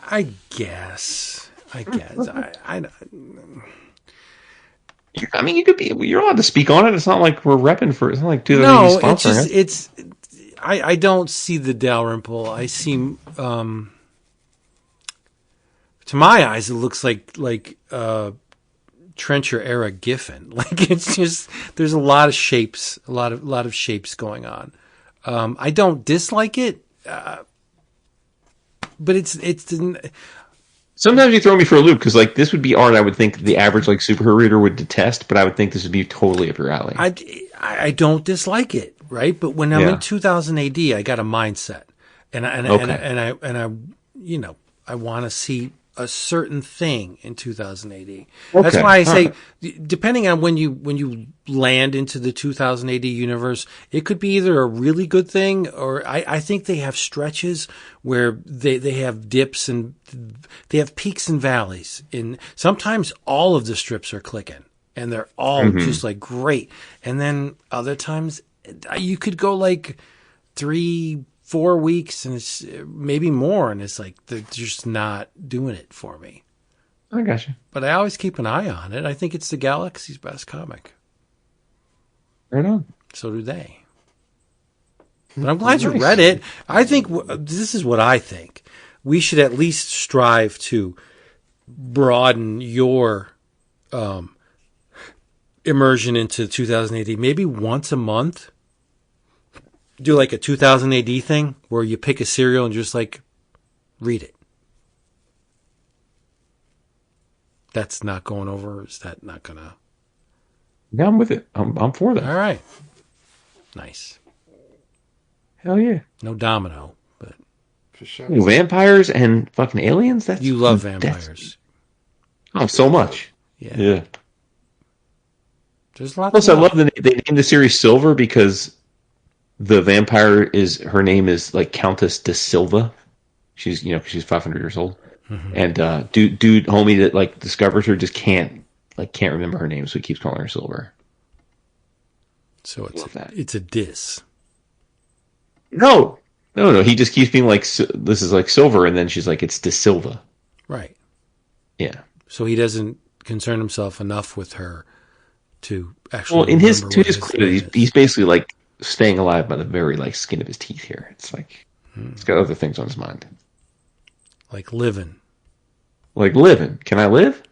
I guess. I mean, you could be. You're allowed to speak on it. It's not like we're repping for. It's not like it's I don't see the Dalrymple. I see. To my eyes, it looks like Trencher era Giffen. Like it's just there's a lot of shapes, a lot of shapes going on. I don't dislike it, but it's. Sometimes you throw me for a loop because like this would be art I would think the average like superhero reader would detest, but I would think this would be totally up your alley. I don't dislike it, right? But when I'm in 2000 AD, I got a mindset, and I want to see a certain thing in 2000 AD. Okay. That's why I say, depending on when you land into the 2000 AD universe, it could be either a really good thing or I think they have stretches where they have dips and they have peaks and valleys. And sometimes all of the strips are clicking and they're all just like great. And then other times you could go like 3-4 4 weeks and it's maybe more. And it's like, they're just not doing it for me. I got you. But I always keep an eye on it. I think it's the Galaxy's best comic. Right on. So do they. But I'm glad you read it. I think this is what I think. We should at least strive to broaden your immersion into 2000 AD. Maybe once a month. Do like a 2000 AD thing where you pick a serial and just like read it. That's not going over. Is that not going to? Yeah, I'm with it. I'm for that. All right. Nice. Hell yeah. No Domino, but For sure. Vampires and fucking aliens? That's you love vampires. Oh, so much. Yeah. There's lots. Plus, I love that they named the series Silver because the vampire her name is like Countess de Silva. She's 500 years old. Mm-hmm. And dude homie that like discovers her just can't remember her name, so he keeps calling her Silver. So it's a diss. No. He just keeps being like, this is like Silver, and then she's like, it's de Silva. Right. Yeah. So he doesn't concern himself enough with her to actually. Well, to his credit, he's basically like staying alive by the very like skin of his teeth here. It's like he's got other things on his mind. Like living. Can I live?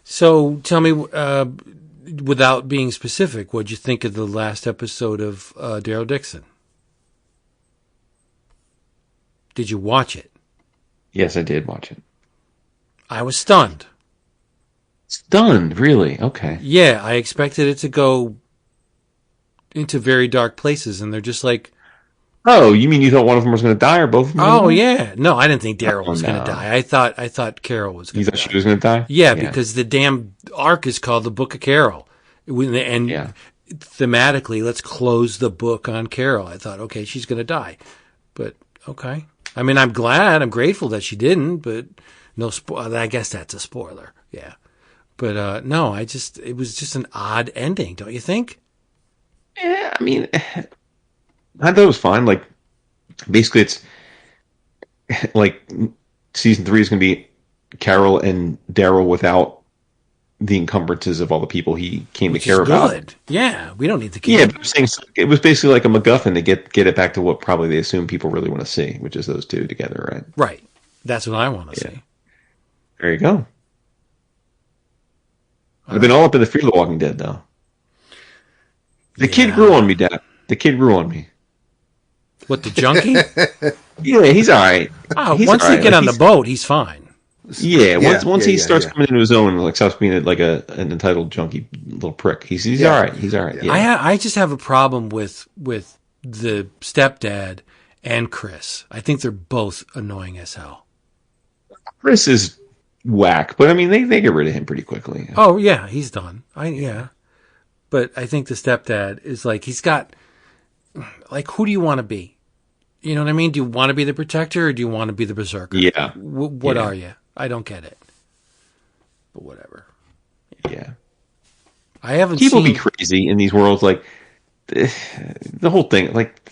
So tell me, without being specific, what'd you think of the last episode of Daryl Dixon? Did you watch it? Yes, I did watch it. I was stunned. Stunned, really? Okay. Yeah, I expected it to go into very dark places, and they're just like, oh, you mean you thought one of them was going to die, or both of them? Oh, yeah. No, I didn't think Daryl was going to die. I thought Carol was going to die. You thought she was going to die? Yeah, because the damn arc is called the Book of Carol. And thematically, let's close the book on Carol. I thought, okay, she's going to die. But, okay. I mean, I'm grateful that she didn't, but no, I guess that's a spoiler. Yeah. But, no, it was just an odd ending, don't you think? Yeah, I mean, I thought it was fine. Like, basically, it's like season 3 is going to be Carol and Daryl without the encumbrances of all the people he came to care about. Good. Yeah, we don't need to keep. Yeah, but I'm saying it was basically like a MacGuffin to get it back to what probably they assume people really want to see, which is those two together, right? Right. That's what I want to see. There you go. I've been all up in the Fear of the Walking Dead, though. The kid grew on me, Dad. The kid grew on me. What, the junkie? Yeah, he's all right. Once they get on the boat, he's fine. Yeah, once he starts coming into his own and like stops being like an entitled junkie little prick, he's all right. He's all right. Yeah. I just have a problem with the stepdad and Chris. I think they're both annoying as hell. Chris is whack, but I mean they get rid of him pretty quickly. Oh yeah, he's done. But I think the stepdad is like, he's got, like, who do you want to be? You know what I mean? Do you want to be the protector or do you want to be the berserker? Yeah. What are you? I don't get it. But whatever. Yeah. I haven't People seen... be crazy in these worlds. Like, the whole thing, like,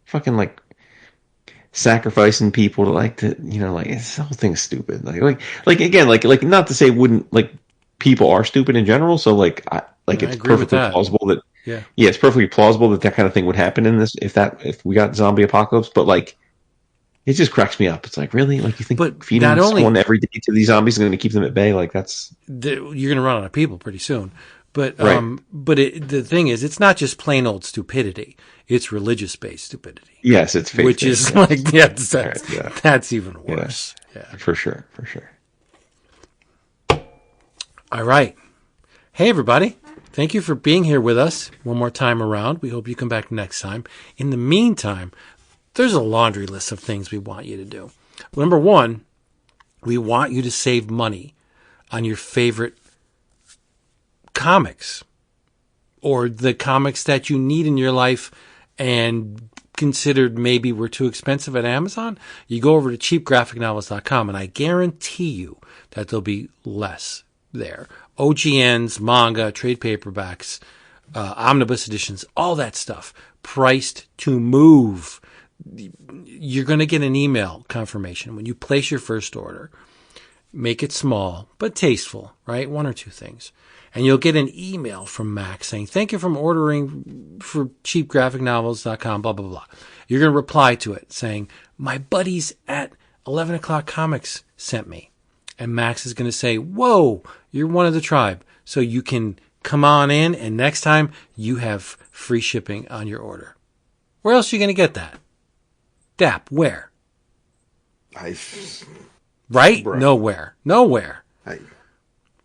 fucking, like, sacrificing people to, like, this whole thing's stupid. Like again, like, not to say people are stupid in general, so, like, it's perfectly plausible that it's perfectly plausible that kind of thing would happen in this if we got zombie apocalypse. But like, it just cracks me up. It's like, really, like, you think feeding someone every day to these zombies is going to keep them at bay? Like, that's you're going to run out of people pretty soon. But the thing is, it's not just plain old stupidity; it's religious based stupidity. Yes, it's faith-based, which is like that's even worse. Yeah, for sure. All right, hey everybody. Thank you for being here with us one more time around. We hope you come back next time. In the meantime, there's a laundry list of things we want you to do. Number one, we want you to save money on your favorite comics or the comics that you need in your life and considered maybe were too expensive at Amazon. You go over to cheapgraphicnovels.com and I guarantee you that there'll be less there. OGNs, manga, trade paperbacks, omnibus editions, all that stuff priced to move. you're going to get an email confirmation when you place your first order. Make it small, but tasteful, right? 1 or 2 things. And you'll get an email from Max saying, thank you for ordering for cheapgraphicnovels.com, blah, blah, blah. You're going to reply to it saying, my buddies at 11 O'Clock Comics sent me. And Max is going to say, whoa, you're one of the tribe. So you can come on in, and next time you have free shipping on your order. Where else are you going to get that? Dap, where? Right? Bro. Nowhere.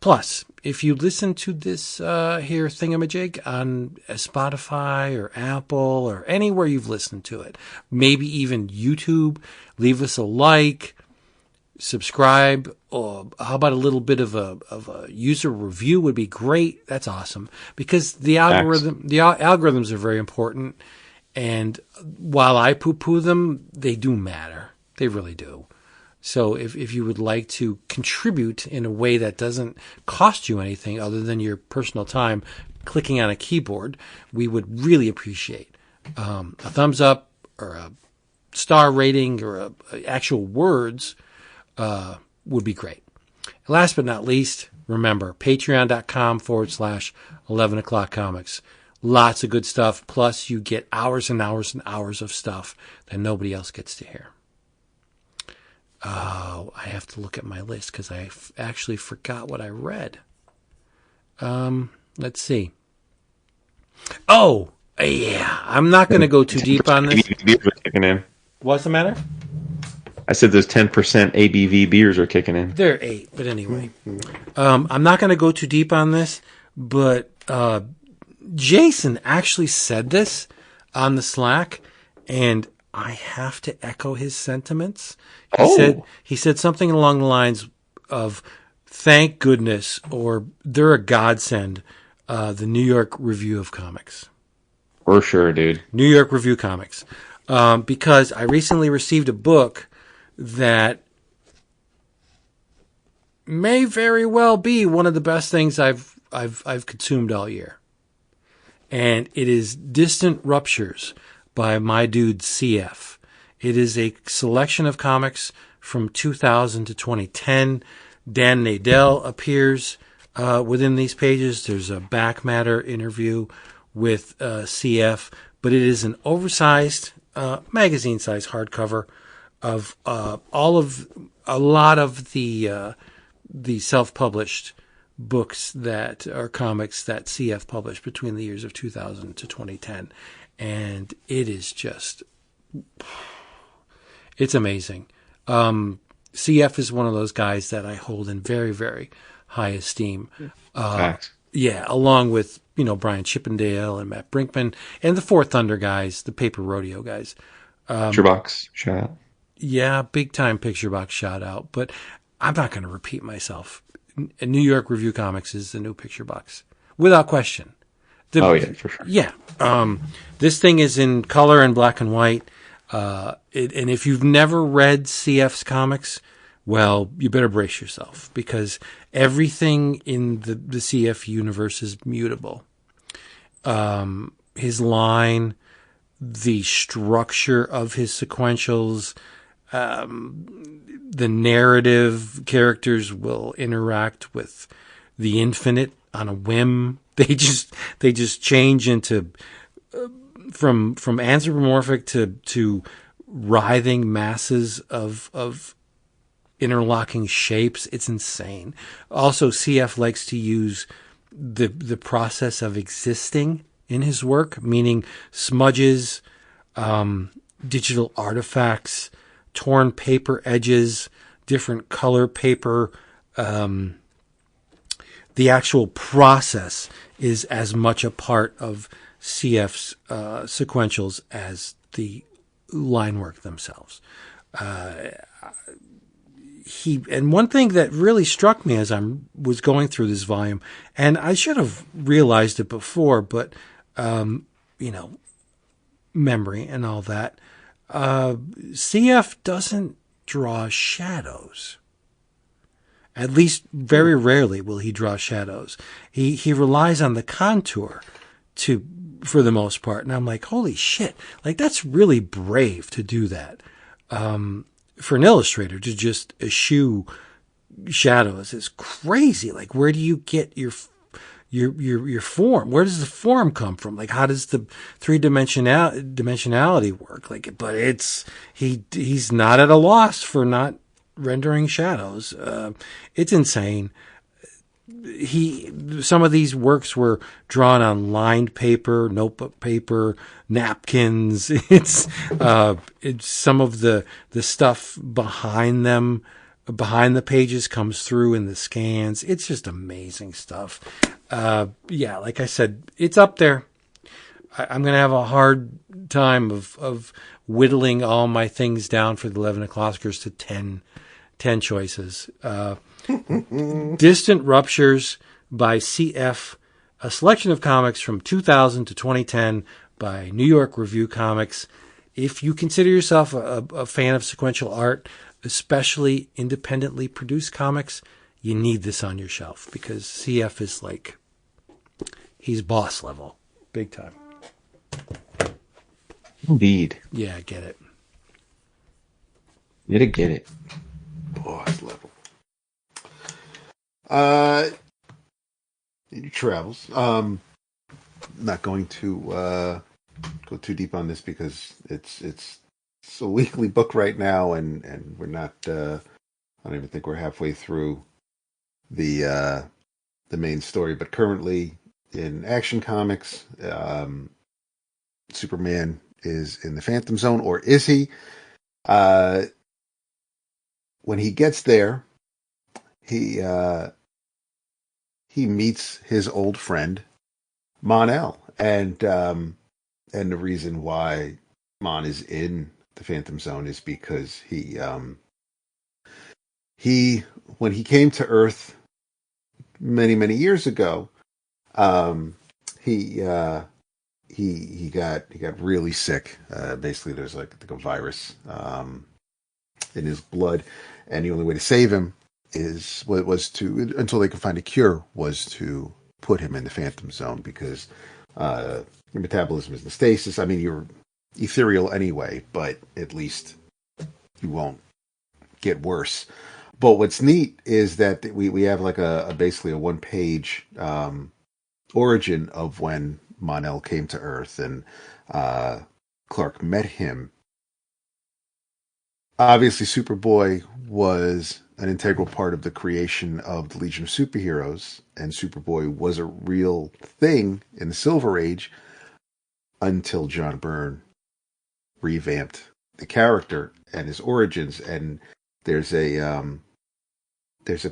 Plus, if you listen to this here thingamajig on Spotify or Apple or anywhere you've listened to it, maybe even YouTube, leave us a like, subscribe, or how about a little bit of a user review would be great. That's awesome, because the algorithms are very important, and while I poo-poo them, they do matter. They really do. So if you would like to contribute in a way that doesn't cost you anything other than your personal time clicking on a keyboard, we would really appreciate a thumbs up or a star rating or actual words would be great. Last but not least, remember, patreon.com/11 o'clock comics. Lots of good stuff. Plus, you get hours and hours and hours of stuff that nobody else gets to hear. Oh, I have to look at my list because I actually forgot what I read. Let's see. Oh, yeah. I'm not going to go too deep on this. Beers are kicking in. What's the matter? I said those 10% ABV beers are kicking in. They're 8, but anyway. I'm not going to go too deep on this, but Jason actually said this on the Slack, and I have to echo his sentiments. He said something along the lines of, thank goodness, or they're a godsend, the New York Review of Comics. For sure, dude. New York Review Comics. Because I recently received a book that may very well be one of the best things I've consumed all year. And it is Distant Ruptures by my dude CF. It is a selection of comics from 2000 to 2010. Dan Nadell appears within these pages. There's a back matter interview with CF, but it is an oversized magazine-sized hardcover of a lot of the self-published books that are comics that CF published between the years of 2000 to 2010. And it is just, it's amazing. CF is one of those guys that I hold in very, very high esteem. Yeah, along with, Brian Chippendale and Matt Brinkman and the Four Thunder guys, the Paper Rodeo guys. Picture Box, shout out. Yeah, big time Picture Box shout out. But I'm not going to repeat myself. New York Review Comics is the new Picture Box, without question. Yeah, for sure. Yeah. This thing is in color and black and white. And if you've never read CF's comics, well, you better brace yourself, because everything in the CF universe is mutable. His line, the structure of his sequentials, the narrative characters will interact with the infinite on a whim. They just change into from anthropomorphic to writhing masses of interlocking shapes. It's insane. Also, CF likes to use the process of existing in his work, meaning smudges, digital artifacts, torn paper edges, different color paper. The actual process is as much a part of CF's sequentials as the line work themselves. And one thing that really struck me as I was going through this volume, and I should have realized it before, but memory and all that, CF doesn't draw shadows. At least very rarely will he draw shadows. He relies on the contour to for the most part. And I'm like, holy shit, like that's really brave to do that. For an illustrator to just eschew shadows is crazy. Like, where do you get your form? Where does the form come from? Like, how does the dimensionality work? Like, but he's not at a loss for not rendering shadows. It's insane. Some of these works were drawn on lined paper, notebook paper, napkins. It's some of the stuff behind them, behind the pages, comes through in the scans. It's just amazing stuff. Yeah, like I said, it's up there. I'm going to have a hard time of whittling all my things down for the 11 o'clockers to 10 choices. Distant Ruptures by CF, a selection of comics from 2000 to 2010 by New York Review Comics. If you consider yourself a fan of sequential art, especially independently produced comics, you need this on your shelf because CF is like, he's boss level, big time. Indeed. Yeah, get it. Get it. Boss level. In your travels. Not going to go too deep on this because it's a weekly book right now, and we're not. I don't even think we're halfway through the main story. But currently in Action Comics, Superman is in the Phantom Zone, or is he? When he gets there, he meets his old friend Mon-El, and the reason why Mon is in the Phantom Zone is because he when he came to Earth many years ago, he got really sick. Basically, there's like a virus in his blood, and the only way to save him was to, until they could find a cure, was to put him in the Phantom Zone because your metabolism is in stasis. I mean, you're ethereal anyway, but at least you won't get worse. But what's neat is that we have like basically a 1-page origin of when Mon-El came to Earth and Clark met him. Obviously, Superboy was an integral part of the creation of the Legion of Superheroes, and Superboy was a real thing in the Silver Age until John Byrne revamped the character and his origins. And there's a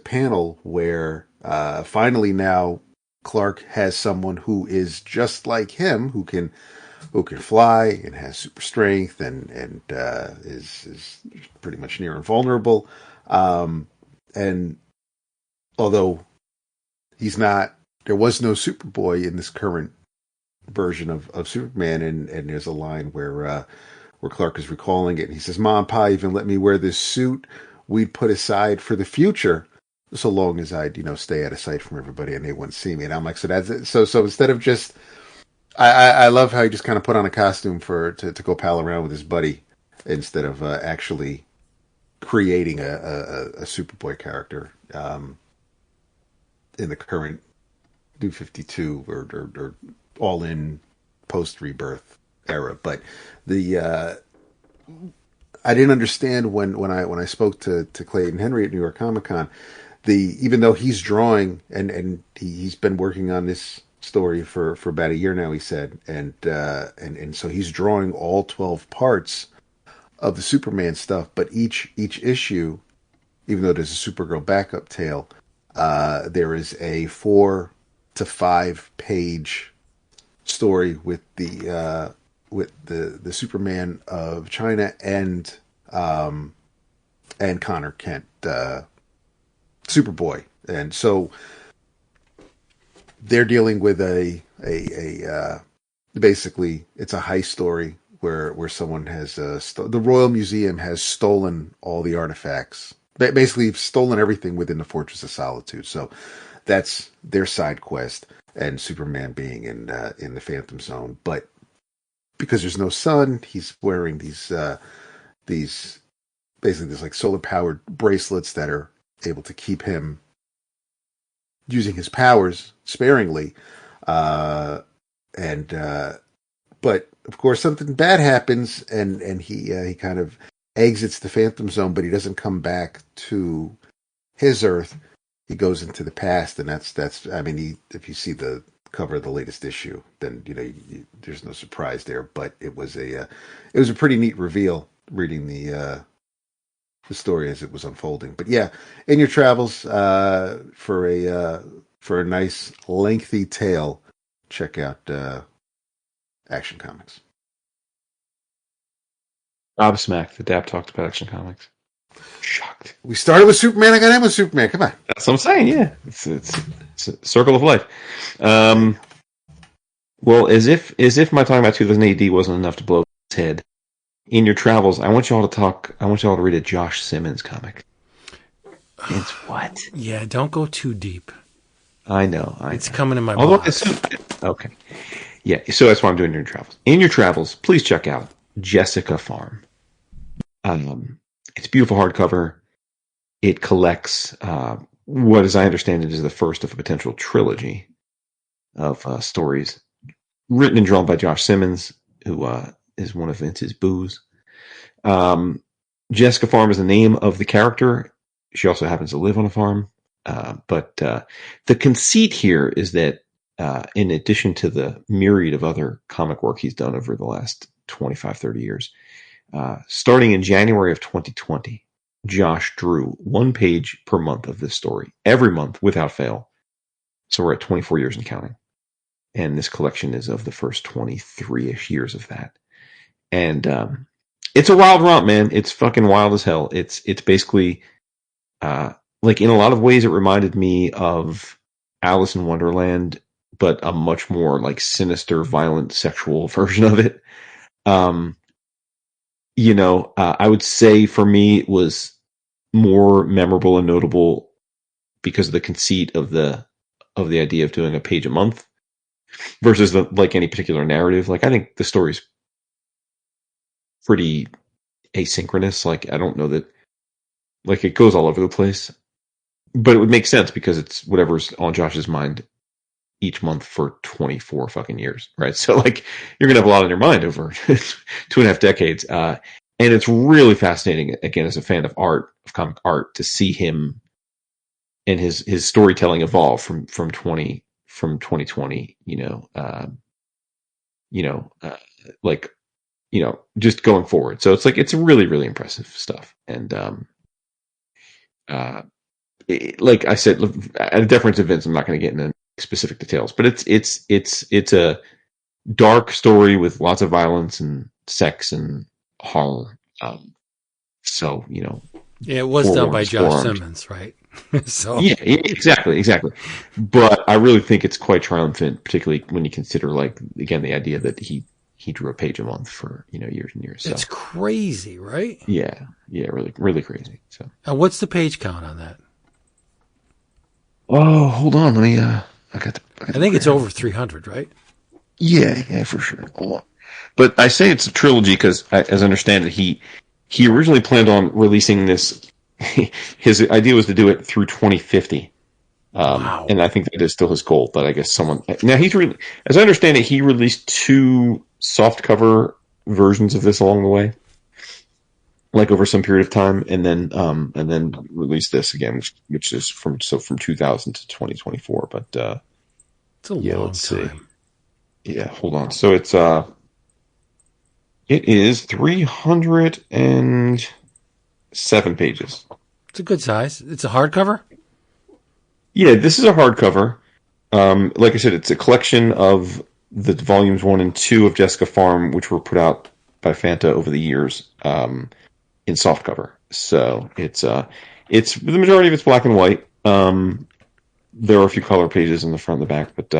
panel where finally now Clark has someone who is just like him, who can fly and has super strength and is pretty much near invulnerable. And although he's not, there was no Superboy in this current version of Superman, and there's a line where Clark is recalling it, and he says, "Mom, Pa even let me wear this suit we'd put aside for the future, so long as I'd stay out of sight from everybody and they wouldn't see me." And I'm like, so that's it. So instead of just, I love how he just kind of put on a costume to go pal around with his buddy instead of actually creating a Superboy character in the current New 52 or all in post Rebirth era. But the I didn't understand when I spoke to Clayton Henry at New York Comic Con, even though he's drawing and he's been working on this story for about a year now, he said, and so he's drawing all 12 parts of the Superman stuff, but each issue, even though there's a Supergirl backup tale, there is a 4 to 5 page story with the Superman of China and Connor Kent, Superboy, and so they're dealing with a basically it's a heist story where someone has the Royal Museum has stolen all the artifacts, basically stolen everything within the Fortress of Solitude. So that's their side quest. and Superman being in the Phantom Zone. But because there's no sun, he's wearing these basically these like solar powered bracelets that are able to keep him using his powers sparingly. And but of course something bad happens, and he kind of exits the Phantom Zone, but he doesn't come back to his Earth. He goes into the past, and that's. I mean, if you see the cover of the latest issue, then there's no surprise there. But it was a pretty neat reveal reading the story as it was unfolding. But yeah, in your travels, for a nice lengthy tale, check out Action Comics. Gobsmacked that Dap talked about Action Comics. Shocked. We started with Superman. I got in with Superman. Come on. That's what I'm saying. Yeah, it's a circle of life. Well, as if my talking about 2000 AD wasn't enough to blow his head. In your travels, I want you all to read a Josh Simmons comic. It's what? Yeah, don't go too deep. I know. It's coming in my box. Okay. Yeah, so that's what I'm doing in your travels. In your travels, please check out Jessica Farm. It's a beautiful hardcover. It collects what, as I understand it, is the first of a potential trilogy of stories written and drawn by Josh Simmons, who is one of Vince's boos. Jessica Farm is the name of the character. She also happens to live on a farm. But the conceit here is that in addition to the myriad of other comic work he's done over the last 25, 30 years, starting in January of 2020, Josh drew 1 page per month of this story, every month without fail. So we're at 24 years and counting. And this collection is of the first 23-ish years of that. And it's a wild romp, man. It's fucking wild as hell. It's basically, like in a lot of ways, it reminded me of Alice in Wonderland, but a much more like sinister, violent, sexual version of it. I would say for me it was more memorable and notable because of the conceit of the idea of doing a page a month versus like any particular narrative. Like I think the story's pretty asynchronous. Like I don't know that, like it goes all over the place, but it would make sense because it's whatever's on Josh's mind each month for 24 fucking years, right? So like you're gonna have a lot on your mind over 2.5 decades. And it's really fascinating, again, as a fan of art, of comic art, to see him and his storytelling evolve from 2020, just going forward. So it's like, it's really, really impressive stuff. And, like I said, at a deference to Vince, I'm not going to get into specific details, but it's a dark story with lots of violence and sex and horror. Yeah, it was done by Josh Simmons, right? So yeah, exactly. But I really think it's quite triumphant, particularly when you consider, like, again, the idea that he drew a page a month for years and years. So. It's crazy, right? Yeah, really, really crazy. So, and what's the page count on that? Oh, hold on, let me. I think it's over 300, right? Yeah, for sure. Hold on. But I say it's a trilogy because, as I understand it, he originally planned on releasing this. His idea was to do it through 2050. Wow. And I think that is still his goal. But I guess now as I understand it, he released 2 softcover versions of this along the way, like over some period of time, and then released this again, which is from 2000 to 2024. But it's a long time. See. Yeah, hold on. So it is 307 pages. It's a good size. It's a hardcover? Yeah, this is a hardcover. Like I said, it's a collection of the volumes 1 and 2 of Jessica Farm, which were put out by Fanta over the years, in softcover. So it's the majority of it's black and white. There are a few color pages in the front and the back, but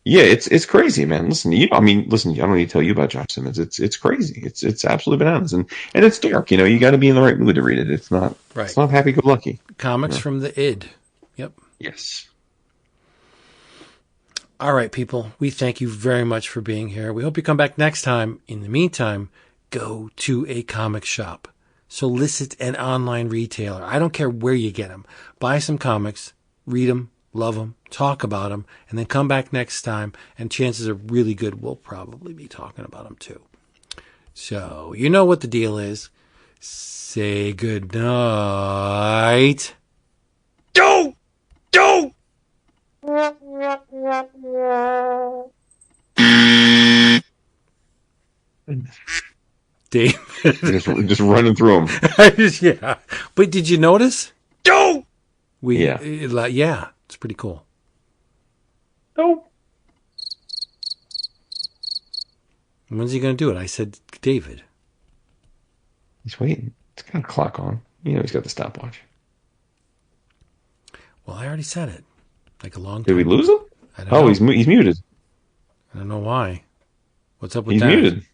yeah, it's crazy, man. Listen, I don't need to tell you about Josh Simmons. It's crazy. It's absolutely bananas, and it's dark. You got to be in the right mood to read it. It's not right. It's not happy-go-lucky. Comics from the id. Yep. Yes. All right, people. We thank you very much for being here. We hope you come back next time. In the meantime, go to a comic shop. Solicit an online retailer. I don't care where you get them. Buy some comics, read them, love them, talk about them, and then come back next time. And chances are really good we'll probably be talking about them too. So, you know what the deal is. Say good night. Don't! Dave. just running through them. Yeah. But did you notice? Don't! Yeah, it's pretty cool. Don't! When's he going to do it? I said, David. He's waiting. It's got a clock on. You know he's got the stopwatch. Well, I already said it. Like a long time. Did we lose him? I don't know. He's muted. I don't know why. What's up with He's that? muted.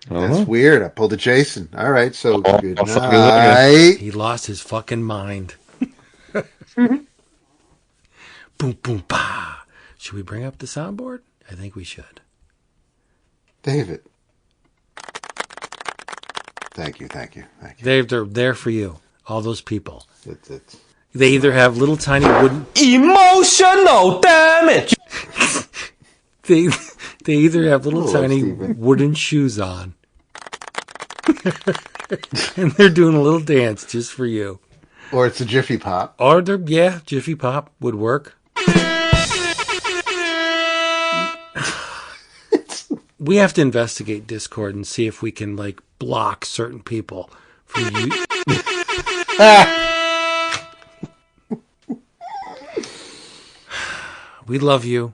That's weird. I pulled a Jason. All right, so good I'll fucking night. He lost his fucking mind. Boom, boom, bah. Should we bring up the soundboard? I think we should. David. Thank you. They're there for you. All those people. It's They either have little tiny wooden... Emotional damage! They either have little Hello, tiny Steven. wooden shoes on. And they're doing a little dance just for you. Or it's a Jiffy Pop. Or Jiffy Pop would work. We have to investigate Discord and see if we can block certain people from you. We love you.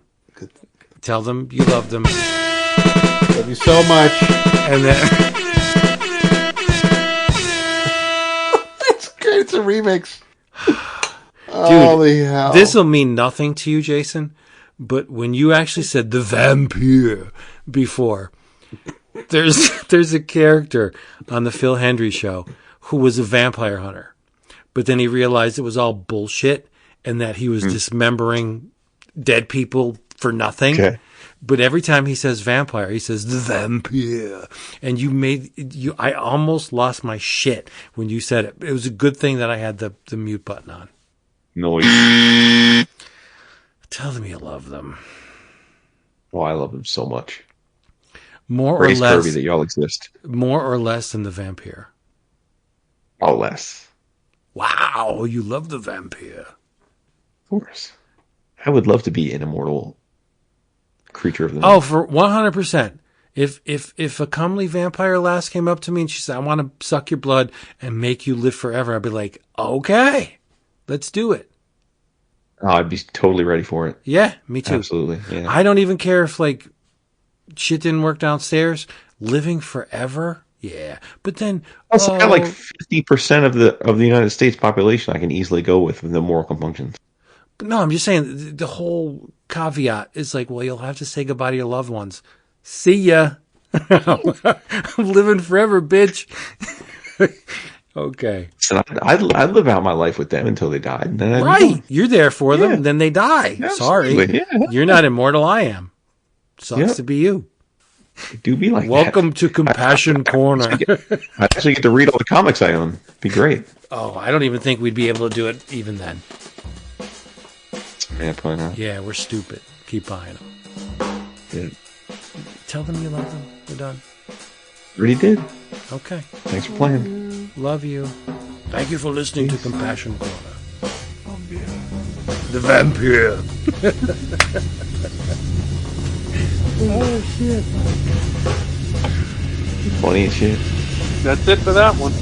Tell them you love them. Love you so much. And then It's great. It's a remix. Holy hell. this will mean nothing to you, Jason. But when you actually said the vampire before, there's a character on the Phil Hendry show who was a vampire hunter. But then he realized it was all bullshit and that he was dismembering dead people for nothing. Okay. But every time he says vampire, he says the vampire. And I almost lost my shit when you said it. It was a good thing that I had the mute button on. Noise. Tell them you love them. Oh, I love him so much. More Praise or less. Kirby that y'all exist. More or less than the vampire. Oh, less. Wow, you love the vampire. Of course. I would love to be an immortal creature of the night. Oh, for 100%. If a comely vampire lass came up to me and she said, I want to suck your blood and make you live forever, I'd be like, okay, let's do it. Oh, I'd be totally ready for it. Yeah, me too. Absolutely. Yeah. I don't even care if shit didn't work downstairs. Living forever, yeah. But then Also, got 50% of the United States population I can easily go with no moral compunctions. But no, I'm just saying the whole caveat is well, you'll have to say goodbye to your loved ones. See ya. I'm living forever, bitch. Okay. So I'd live out my life with them until they died. And then Right. You're there for them, then they die. Sorry. Absolutely, yeah. You're not immortal, I am. Sucks to be you. Do be like Welcome that. to Compassion Corner. I actually get to read all the comics I own. Be great. Oh, I don't even think we'd be able to do it even then. Yeah, probably not. Yeah, we're stupid. Keep buying them. Yeah. Tell them you love them. We're done. Already did. Okay. Thanks for playing. Love you. Thank you for listening to Compassion Corner. The vampire. Oh, shit. Funny as shit. That's it for that one.